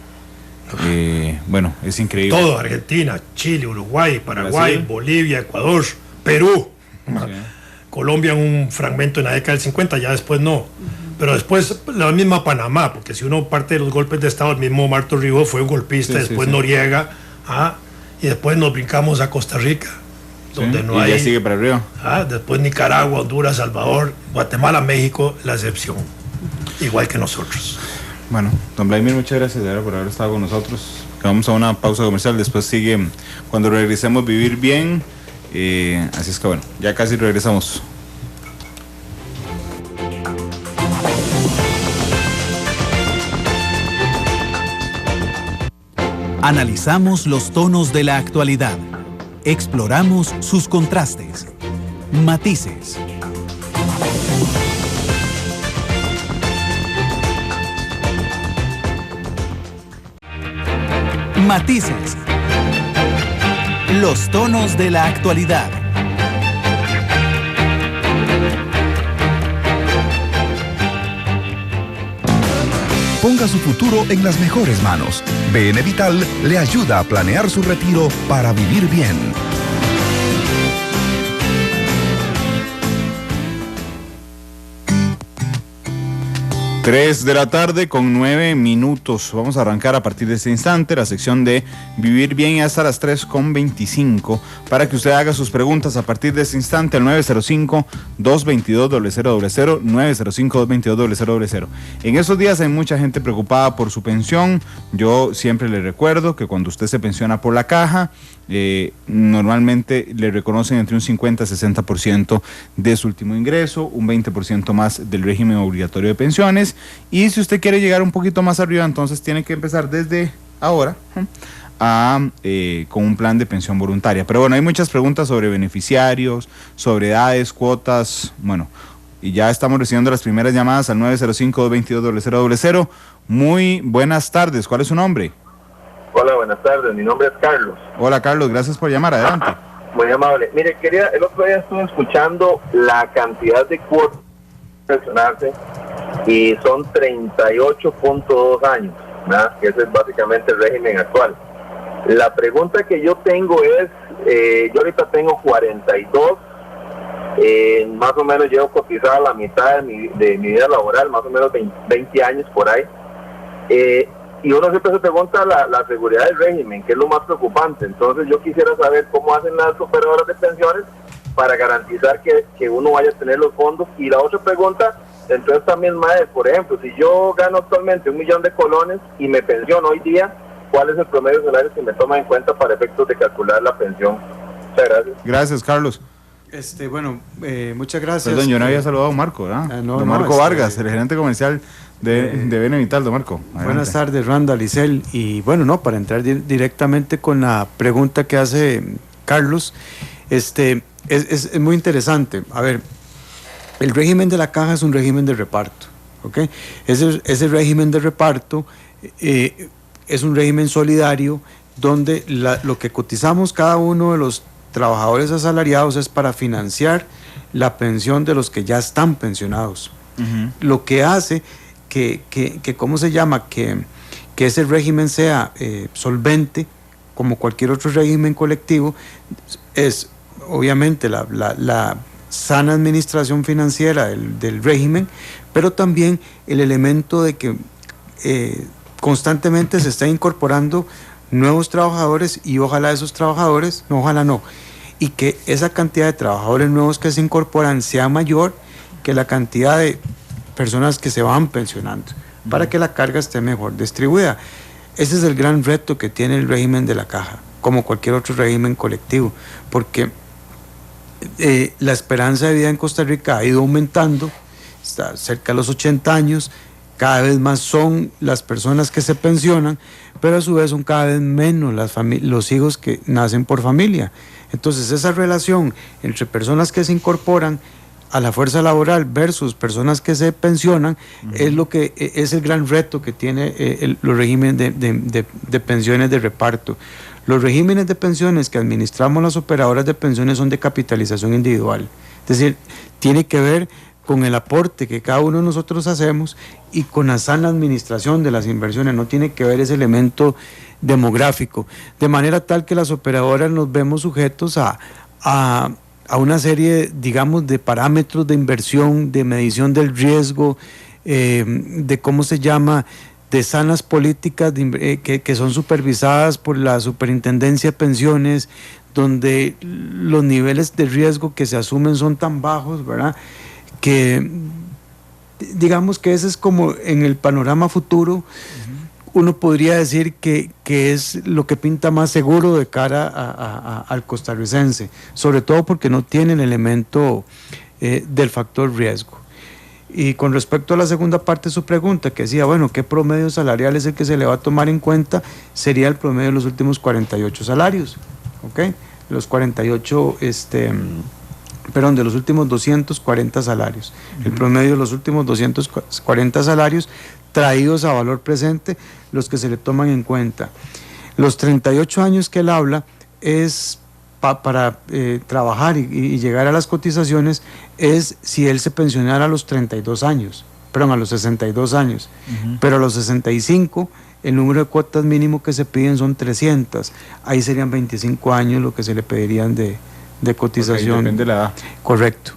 bueno, es increíble. Todo, Argentina, Chile, Uruguay, Paraguay, Brasil, Bolivia, Ecuador, Perú. Sí. Colombia en un fragmento en la década del 50, ya después no. Pero después la misma Panamá, porque si uno parte de los golpes de Estado, el mismo Marto Ribó fue un golpista, después Noriega, y después nos brincamos a Costa Rica, donde no y hay... ya sigue para arriba. Después Nicaragua, Honduras, Salvador, Guatemala, México, la excepción, igual que nosotros. Bueno, don Vladimir, muchas gracias por haber estado con nosotros. Vamos a una pausa comercial, después sigue, cuando regresemos, Vivir Bien. Así es que bueno, ya casi regresamos. Analizamos los tonos de la actualidad. Exploramos sus contrastes, matices. Matices. Los tonos de la actualidad. Ponga su futuro en las mejores manos. BN Vital le ayuda a planear su retiro para vivir bien. 3 de la tarde con 9 minutos. Vamos a arrancar a partir de este instante la sección de Vivir Bien hasta las 3:25 para que usted haga sus preguntas a partir de este instante al 905-222-0000, 905-222-0000. En estos días hay mucha gente preocupada por su pensión. Yo siempre le recuerdo que cuando usted se pensiona por la caja, normalmente le reconocen entre un 50 y 60% de su último ingreso, un 20% más del régimen obligatorio de pensiones, y si usted quiere llegar un poquito más arriba, entonces tiene que empezar desde ahora con un plan de pensión voluntaria. Pero bueno, hay muchas preguntas sobre beneficiarios, sobre edades, cuotas, bueno, y ya estamos recibiendo las primeras llamadas al 905-222-0000. Muy buenas tardes, ¿cuál es su nombre? Hola, buenas tardes, mi nombre es Carlos. Hola Carlos, gracias por llamar, adelante. Muy amable. Mire, el otro día estuve escuchando la cantidad de cuotas pensionarse y son 38.2 años, ¿verdad? Que ese es básicamente el régimen actual. La pregunta que yo tengo es, yo ahorita tengo 42, más o menos llevo cotizada la mitad de mi vida laboral, más o menos 20 años por ahí. Y uno siempre se pregunta la seguridad del régimen, que es lo más preocupante. Entonces yo quisiera saber cómo hacen las operadoras de pensiones para garantizar que uno vaya a tener los fondos. Y la otra pregunta, entonces también más, por ejemplo, si yo gano actualmente 1 millón de colones y me pensiono hoy día, ¿cuál es el promedio de salarios que me toma en cuenta para efectos de calcular la pensión? Muchas gracias. Gracias, Carlos. Muchas gracias. Perdón, yo no había saludado a Marco, ¿verdad? Don Marco Vargas, el gerente comercial de BN Vital. Don Marco, adelante. Buenas tardes, Randall, Isel. Y bueno, para entrar directamente con la pregunta que hace Carlos, es muy interesante. A ver, el régimen de la caja es un régimen de reparto, ¿ok? Ese régimen de reparto es un régimen solidario donde lo que cotizamos cada uno de los trabajadores asalariados es para financiar la pensión de los que ya están pensionados. Uh-huh. Lo que hace que ¿cómo se llama? Que ese régimen sea solvente, como cualquier otro régimen colectivo, es obviamente la sana administración financiera del régimen, pero también el elemento de que constantemente se está incorporando nuevos trabajadores y ojalá esos trabajadores, y que esa cantidad de trabajadores nuevos que se incorporan sea mayor que la cantidad de personas que se van pensionando, para que la carga esté mejor distribuida. Ese es el gran reto que tiene el régimen de la caja, como cualquier otro régimen colectivo, porque la esperanza de vida en Costa Rica ha ido aumentando, está cerca de los 80 años, cada vez más son las personas que se pensionan, pero a su vez son cada vez menos los hijos que nacen por familia. Entonces esa relación entre personas que se incorporan a la fuerza laboral versus personas que se pensionan, uh-huh, es lo que es el gran reto que tiene los regímenes de pensiones de reparto. Los regímenes de pensiones que administramos las operadoras de pensiones son de capitalización individual, es decir, tiene que ver con el aporte que cada uno de nosotros hacemos y con la sana administración de las inversiones, no tiene que ver ese elemento demográfico, de manera tal que las operadoras nos vemos sujetos a una serie, digamos, de parámetros de inversión, de medición del riesgo, de cómo se llama, de sanas políticas que son supervisadas por la Superintendencia de Pensiones, donde los niveles de riesgo que se asumen son tan bajos, ¿verdad?, que digamos que ese es como en el panorama futuro, uh-huh, uno podría decir que es lo que pinta más seguro de cara al costarricense, sobre todo porque no tiene el elemento del factor riesgo. Y con respecto a la segunda parte de su pregunta, que decía, bueno, ¿qué promedio salarial es el que se le va a tomar en cuenta? Sería el promedio de los últimos 48 salarios, ¿ok? Los 48, de los últimos 240 salarios. El promedio de los últimos 240 salarios traídos a valor presente, los que se le toman en cuenta. Los 38 años que él habla es para trabajar y llegar a las cotizaciones, es si él se pensionara a los 32 años, a los 62 años, pero a los 65 el número de cuotas mínimo que se piden son 300, ahí serían 25 años lo que se le pedirían de cotización. Okay, depende de la edad. Correcto.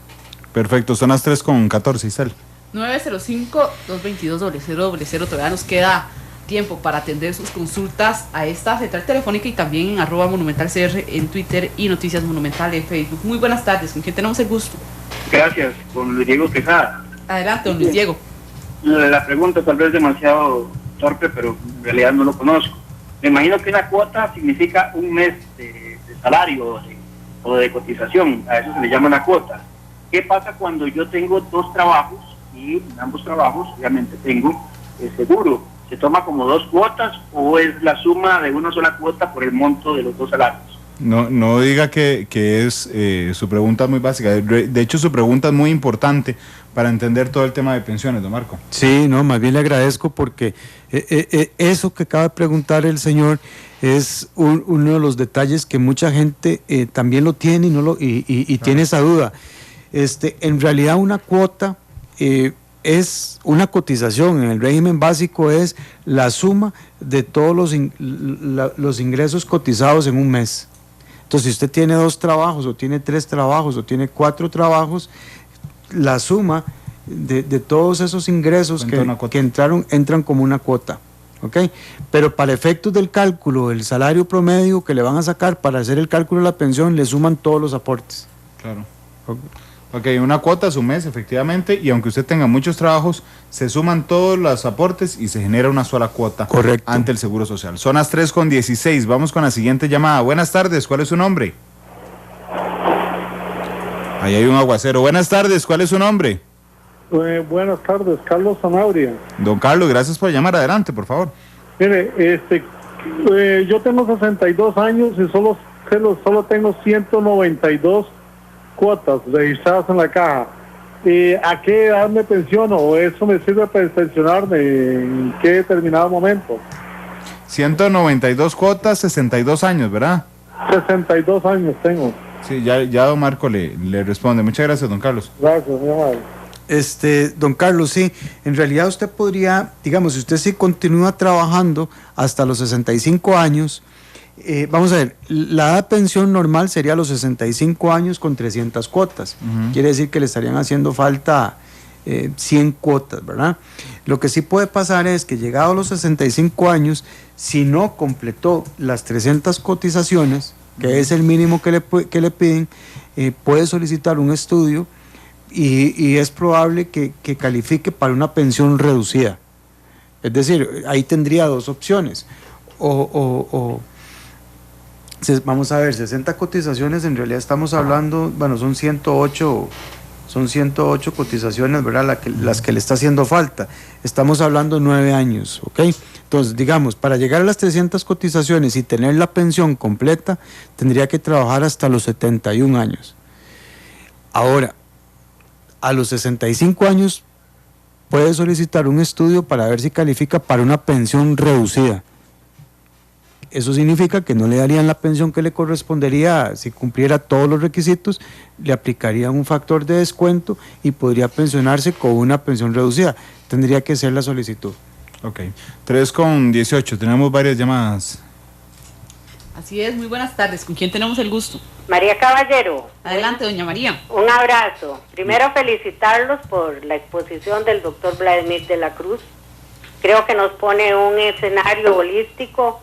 Perfecto, son las 3:14, Isel. 905-222-0000, todavía nos queda tiempo para atender sus consultas a esta central telefónica y también en @monumentalcr en Twitter y Noticias Monumental en Facebook. Muy buenas tardes, ¿con quién tenemos el gusto? Gracias, con Luis Diego Tejada. Adelante, don Luis Diego. La pregunta tal vez demasiado torpe, pero en realidad no lo conozco. Me imagino que una cuota significa un mes de salario o de cotización, a eso se le llama una cuota. ¿Qué pasa cuando yo tengo dos trabajos y en ambos trabajos obviamente tengo seguro? ¿Se toma como dos cuotas o es la suma de una sola cuota por el monto de los dos salarios? No diga que es su pregunta muy básica. De hecho, su pregunta es muy importante para entender todo el tema de pensiones, don Marco. Sí, no, más bien le agradezco porque eso que acaba de preguntar el señor es uno de los detalles que mucha gente también lo tiene y tiene esa duda. En realidad una cuota es una cotización. En el régimen básico es la suma de todos los ingresos cotizados en un mes. Entonces, si usted tiene 2 trabajos, o tiene 3 trabajos, o tiene 4 trabajos, la suma de todos esos ingresos que entran como una cuota. ¿Ok? Pero para efectos del cálculo del salario promedio que le van a sacar para hacer el cálculo de la pensión, le suman todos los aportes. Claro. Ok, una cuota a su mes, efectivamente, y aunque usted tenga muchos trabajos, se suman todos los aportes y se genera una sola cuota. Correcto. Ante el Seguro Social. Son las 3:16, vamos con la siguiente llamada. Buenas tardes, ¿cuál es su nombre? Ahí hay un aguacero. Buenas tardes, ¿cuál es su nombre? Buenas tardes, Carlos Sanabria. Don Carlos, gracias por llamar, adelante, por favor. Mire, yo tengo 62 años y solo tengo 192 cuotas registradas en la caja. ¿A qué edad me pensiono? ¿O eso me sirve para pensionarme en qué determinado momento? 192 cuotas, 62 años, ¿verdad? 62 años tengo. Sí, ya don Marco le responde. Muchas gracias, don Carlos. Gracias, mi amable. Don Carlos, sí, en realidad usted podría, digamos, si usted sí continúa trabajando hasta los 65 años, vamos a ver, la edad de pensión normal sería los 65 años con 300 cuotas. Quiere decir que le estarían haciendo falta 100 cuotas, ¿verdad? Lo que sí puede pasar es que llegado a los 65 años, si no completó las 300 cotizaciones, que es el mínimo que le piden, puede solicitar un estudio y es probable que califique para una pensión reducida. Es decir, ahí tendría 2 opciones. Vamos a ver, 60 cotizaciones, en realidad estamos hablando, bueno, son 108 cotizaciones, ¿verdad? Las que le está haciendo falta. Estamos hablando 9 años, ¿ok? Entonces, digamos, para llegar a las 300 cotizaciones y tener la pensión completa, tendría que trabajar hasta los 71 años. Ahora, a los 65 años puede solicitar un estudio para ver si califica para una pensión reducida. Eso significa que no le darían la pensión que le correspondería si cumpliera todos los requisitos, le aplicarían un factor de descuento y podría pensionarse con una pensión reducida. Tendría que ser la solicitud. Ok, 3:18, tenemos varias llamadas. Así es, muy buenas tardes. ¿Con quién tenemos el gusto? María Caballero. Adelante, doña María. Un abrazo. Primero felicitarlos por la exposición del doctor Vladimir de la Cruz. Creo que nos pone un escenario holístico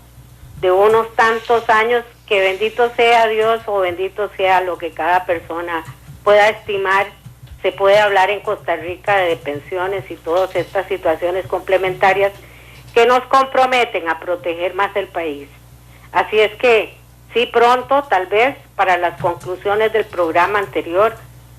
de unos tantos años que bendito sea Dios o bendito sea lo que cada persona pueda estimar. Se puede hablar en Costa Rica de pensiones y todas estas situaciones complementarias que nos comprometen a proteger más el país. Así es que, sí, pronto, tal vez, para las conclusiones del programa anterior,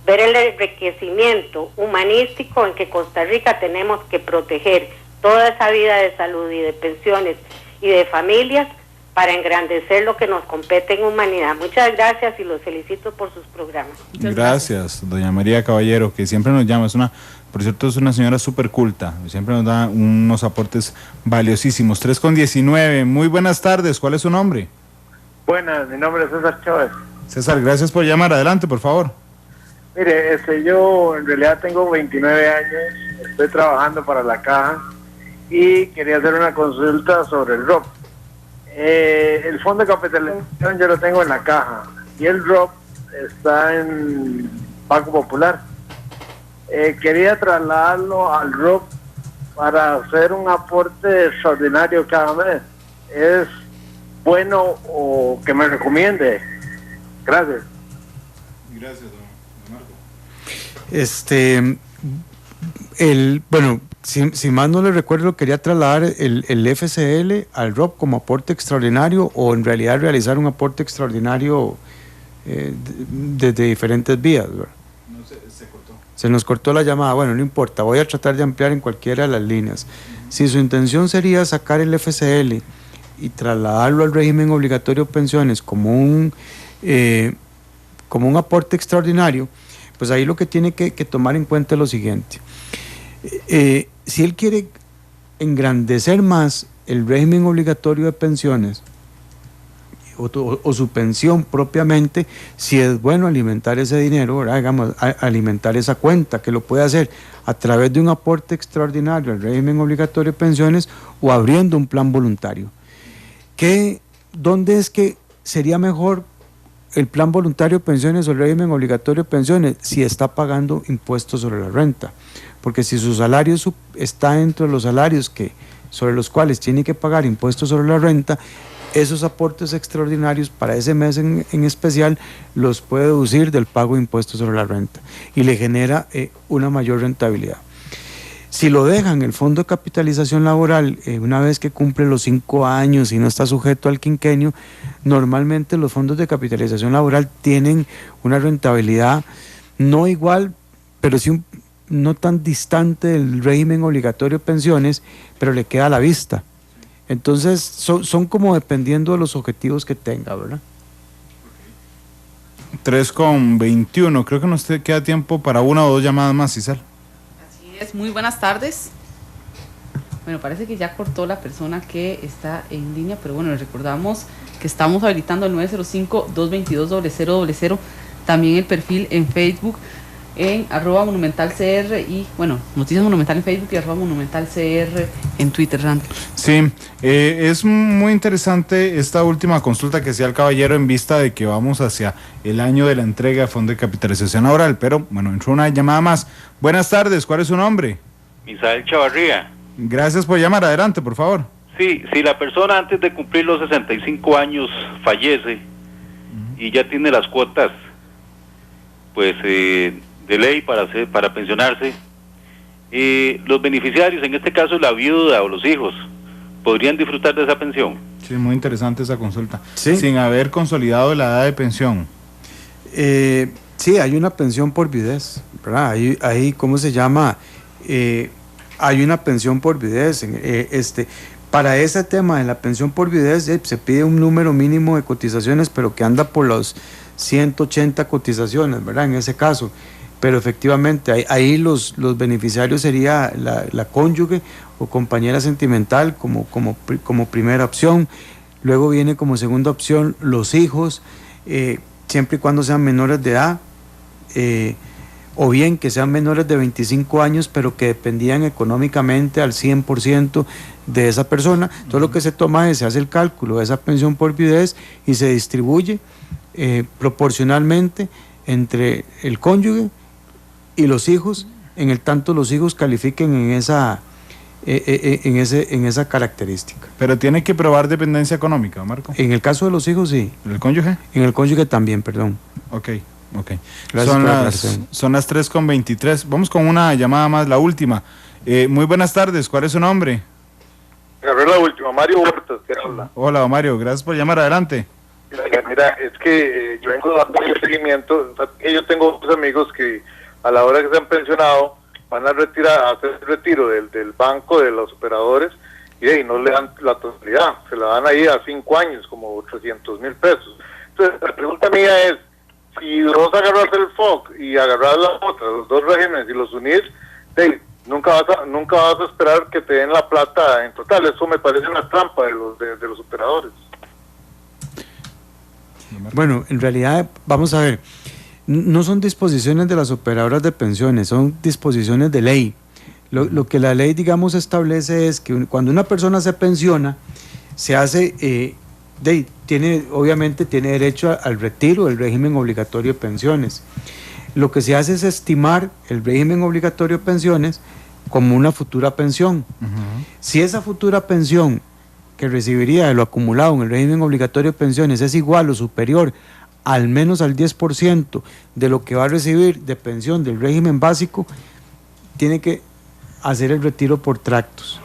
ver el enriquecimiento humanístico en que Costa Rica tenemos que proteger toda esa vida de salud y de pensiones y de familias para engrandecer lo que nos compete en humanidad. Muchas gracias y los felicito por sus programas. Gracias, doña María Caballero, que siempre nos llama, por cierto, es una señora súper culta, siempre nos da unos aportes valiosísimos. 3:19, muy buenas tardes, ¿cuál es su nombre? Buenas, mi nombre es César Chávez. César, gracias por llamar, adelante, por favor. Mire, yo en realidad tengo 29 años, estoy trabajando para la caja y quería hacer una consulta sobre el ROP. El fondo de capitalización yo lo tengo en la caja y el ROP está en Banco Popular. Quería trasladarlo al ROP para hacer un aporte extraordinario cada mes. ¿Es bueno o que me recomiende? Gracias. Gracias, don Marco. Bueno, si más no le recuerdo, quería trasladar el FCL al ROP como aporte extraordinario, o en realidad realizar un aporte extraordinario desde diferentes vías, ¿verdad? No, se cortó. Se nos cortó la llamada. Bueno, no importa, voy a tratar de ampliar en cualquiera de las líneas. Si su intención sería sacar el FCL y trasladarlo al régimen obligatorio de pensiones como un aporte extraordinario, pues ahí lo que tiene que tomar en cuenta es lo siguiente. Si él quiere engrandecer más el régimen obligatorio de pensiones o su pensión propiamente, si es bueno alimentar ese dinero, ¿verdad? Digamos, alimentar esa cuenta, que lo puede hacer a través de un aporte extraordinario al régimen obligatorio de pensiones o abriendo un plan voluntario. ¿Dónde es que sería mejor el plan voluntario de pensiones o el régimen obligatorio de pensiones? Si está pagando impuestos sobre la renta, porque si su salario está dentro de los salarios sobre los cuales tiene que pagar impuestos sobre la renta, esos aportes extraordinarios para ese mes en especial los puede deducir del pago de impuestos sobre la renta y le genera una mayor rentabilidad. Si lo dejan el fondo de capitalización laboral, una vez que cumple los 5 años y no está sujeto al quinquenio, normalmente los fondos de capitalización laboral tienen una rentabilidad no igual, pero sí no tan distante del régimen obligatorio de pensiones, pero le queda a la vista. Entonces son como dependiendo de los objetivos que tenga, ¿verdad? 3:21, creo que nos queda tiempo para una o dos llamadas más, Isabel. Muy buenas tardes. Bueno, parece que ya cortó la persona que está en línea, pero bueno, les recordamos que estamos habilitando el 905-222-0000, también el perfil en Facebook en @monumentalcr y bueno, Noticias Monumental en Facebook y @monumentalcr en Twitter, Randy. Sí, es muy interesante esta última consulta que hacía el caballero en vista de que vamos hacia el año de la entrega de fondo de capitalización laboral, pero bueno, entró una llamada más. Buenas tardes, ¿cuál es su nombre? Misael Chavarría. Gracias por llamar, adelante, por favor. Sí, si la persona antes de cumplir los 65 años fallece y ya tiene las cuotas, pues de ley para pensionarse, los beneficiarios, en este caso la viuda o los hijos, podrían disfrutar de esa pensión. Sí, muy interesante esa consulta. ¿Sí? Sin haber consolidado la edad de pensión. Sí, hay una pensión por viudez, ¿verdad? Ahí ¿cómo se llama? Hay una pensión por viudez. Para ese tema de la pensión por viudez se pide un número mínimo de cotizaciones, pero que anda por los 180 cotizaciones, ¿verdad? En ese caso. Pero efectivamente, ahí los beneficiarios sería la cónyuge o compañera sentimental como primera opción. Luego viene como segunda opción los hijos, siempre y cuando sean menores de edad, o bien que sean menores de 25 años, pero que dependían económicamente al 100% de esa persona. Todo lo que se toma es, se hace el cálculo de esa pensión por viudez y se distribuye proporcionalmente entre el cónyuge y los hijos, en el tanto los hijos califiquen en esa característica. Pero tiene que probar dependencia económica, Marco. En el caso de los hijos, sí. ¿El cónyuge? En el cónyuge también, perdón. Ok. Gracias. Son las 3:23. Vamos con una llamada más, la última. Muy buenas tardes, ¿cuál es su nombre? La última, Mario Huertas, que habla. Hola, Mario, gracias por llamar, adelante. Mira, es que yo vengo dando el seguimiento. Yo tengo dos amigos que a la hora que se han pensionado van a hacer el retiro del banco de los operadores y no le dan la totalidad, se la dan ahí a 5 años, como 300,000 pesos. Entonces, la pregunta mía es, si vos agarras el FOC y agarras la otra, los dos regímenes y los unís, nunca vas a esperar que te den la plata en total. Eso me parece una trampa de los operadores. Bueno, en realidad, vamos a ver, no son disposiciones de las operadoras de pensiones, son disposiciones de ley. Lo que la ley, digamos, establece es que cuando una persona se pensiona, se hace, obviamente tiene derecho al retiro del régimen obligatorio de pensiones. Lo que se hace es estimar el régimen obligatorio de pensiones como una futura pensión. Si esa futura pensión que recibiría de lo acumulado en el régimen obligatorio de pensiones es igual o superior al menos al 10% de lo que va a recibir de pensión del régimen básico, tiene que hacer el retiro por tractos.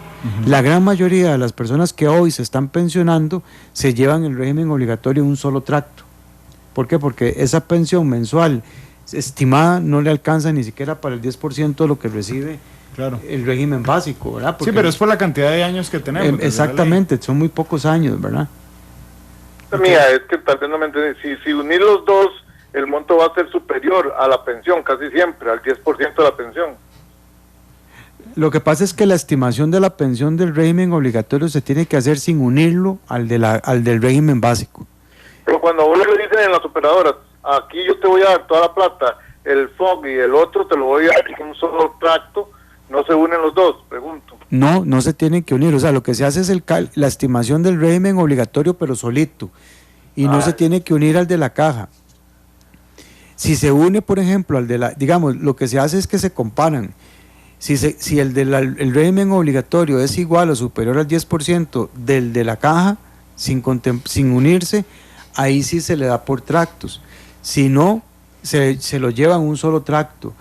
La gran mayoría de las personas que hoy se están pensionando se llevan el régimen obligatorio en un solo tracto. ¿Por qué? Porque esa pensión mensual estimada no le alcanza ni siquiera para el 10% de lo que recibe el régimen básico, ¿verdad? Porque, sí, pero es por la cantidad de años que tenemos. Exactamente, son muy pocos años, ¿verdad? Mira, es que tal vez no me entendí. Si unir los dos, el monto va a ser superior a la pensión, casi siempre, al 10% de la pensión. Lo que pasa es que la estimación de la pensión del régimen obligatorio se tiene que hacer sin unirlo al del régimen básico. Pero cuando vos le dicen en las operadoras, aquí yo te voy a dar toda la plata, el FOG y el otro te lo voy a dar en un solo tracto, ¿no se unen los dos? Pregunto. No se tienen que unir, o sea, lo que se hace es la estimación del régimen obligatorio pero solito, y no se tiene que unir al de la caja. Si se une, por ejemplo, al de la, digamos, lo que se hace es que se comparan. Si el del régimen obligatorio es igual o superior al 10% del de la caja, sin unirse, ahí sí se le da por tractos. Si no, se lo lleva en un solo tracto.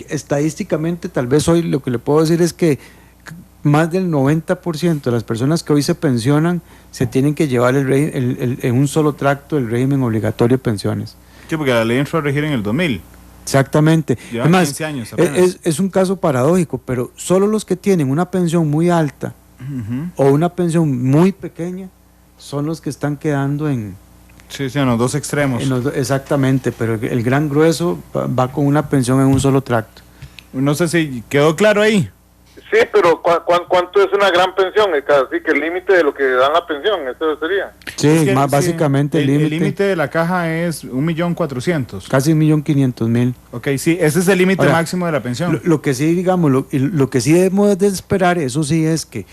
Estadísticamente, tal vez hoy lo que le puedo decir es que más del 90% de las personas que hoy se pensionan se tienen que llevar en un solo tracto el régimen obligatorio de pensiones. Sí, porque la ley entró a regir en el 2000. Exactamente. Además, 15 años es un caso paradójico, pero solo los que tienen una pensión muy alta o una pensión muy pequeña son los que están quedando en los dos extremos. Exactamente, pero el gran grueso va con una pensión en un solo tracto. No sé si quedó claro ahí. Sí, pero ¿cuánto es una gran pensión? Así que el límite de lo que dan la pensión, eso sería. Sí, es que, básicamente el límite de la caja es 1.400.000. Casi 1.500.000. Ok, sí, ese es el límite máximo de la pensión. Lo que sí, digamos, lo que sí debemos de esperar, eso sí, es que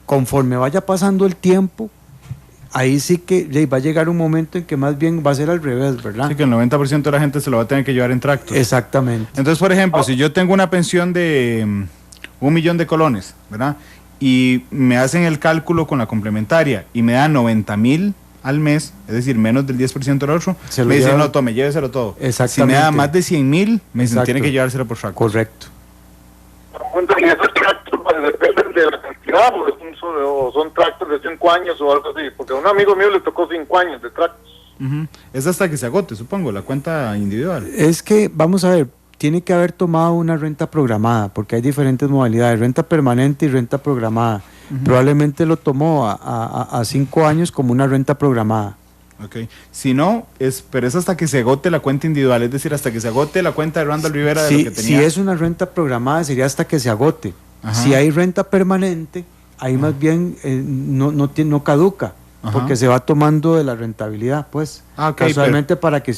conforme vaya pasando el tiempo, ahí sí que va a llegar un momento en que más bien va a ser al revés, ¿verdad? Sí, que el 90% de la gente se lo va a tener que llevar en tractos. Exactamente. Entonces, por ejemplo, si yo tengo una pensión de 1.000.000 de colones, ¿verdad? Y me hacen el cálculo con la complementaria y me dan 90.000 al mes, es decir, menos del 10% del otro, me dicen, no, tome, lléveselo todo. Exactamente. Si me da más de 100.000, me dicen, tiene que llevárselo por tractos. Correcto. Y esos tractos dependen de la cantidad, o son tractos de 5 años o algo así, porque a un amigo mío le tocó 5 años de tractos. Es hasta que se agote, supongo, la cuenta individual. Es que, vamos a ver, tiene que haber tomado una renta programada, porque hay diferentes modalidades, renta permanente y renta programada. Probablemente lo tomó a 5 años como una renta programada. Ok, si no, pero es hasta que se agote la cuenta individual, es decir, hasta que se agote la cuenta de Randall Rivera de lo que tenía. Si es una renta programada sería hasta que se agote. Si hay renta permanente, ahí más bien no caduca, porque se va tomando de la rentabilidad, pues, casualmente para que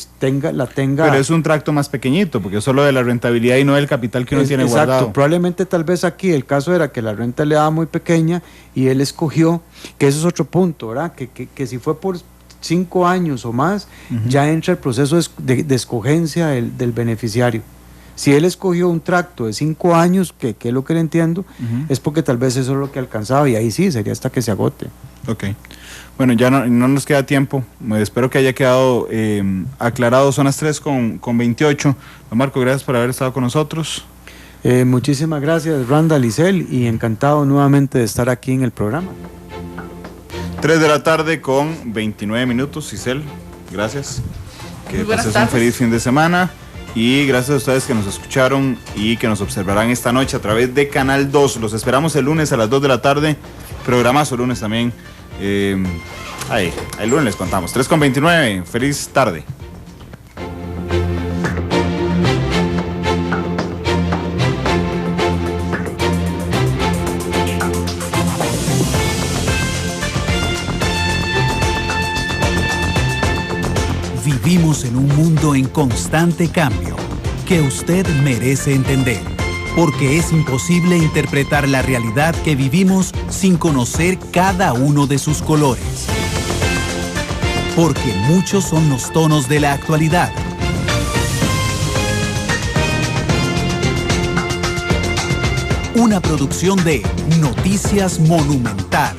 la tenga. Pero es un tracto más pequeñito, porque es solo de la rentabilidad y no del capital que uno tiene guardado. Exacto, probablemente tal vez aquí el caso era que la renta le daba muy pequeña y él escogió, que eso es otro punto, ¿verdad? Que si fue por 5 años o más, ya entra el proceso de escogencia del beneficiario. Si él escogió un tracto de 5 años, que es lo que le entiendo, es porque tal vez eso es lo que alcanzaba y ahí sí, sería hasta que se agote. Ok. Bueno, ya no nos queda tiempo. Espero que haya quedado aclarado. Son las 3:28. Don Marco, gracias por haber estado con nosotros. Muchísimas gracias, Randall, Lisel, y encantado nuevamente de estar aquí en el programa. 3 de la tarde con 29 minutos, Cisel, gracias. Que pases un feliz fin de semana. Y gracias a ustedes que nos escucharon y que nos observarán esta noche a través de Canal 2. Los esperamos el lunes a las 2 de la tarde. Programazo el lunes también. El lunes les contamos. 3:29. Feliz tarde. Vivimos en un mundo en constante cambio que usted merece entender, porque es imposible interpretar la realidad que vivimos sin conocer cada uno de sus colores. Porque muchos son los tonos de la actualidad. Una producción de Noticias Monumental.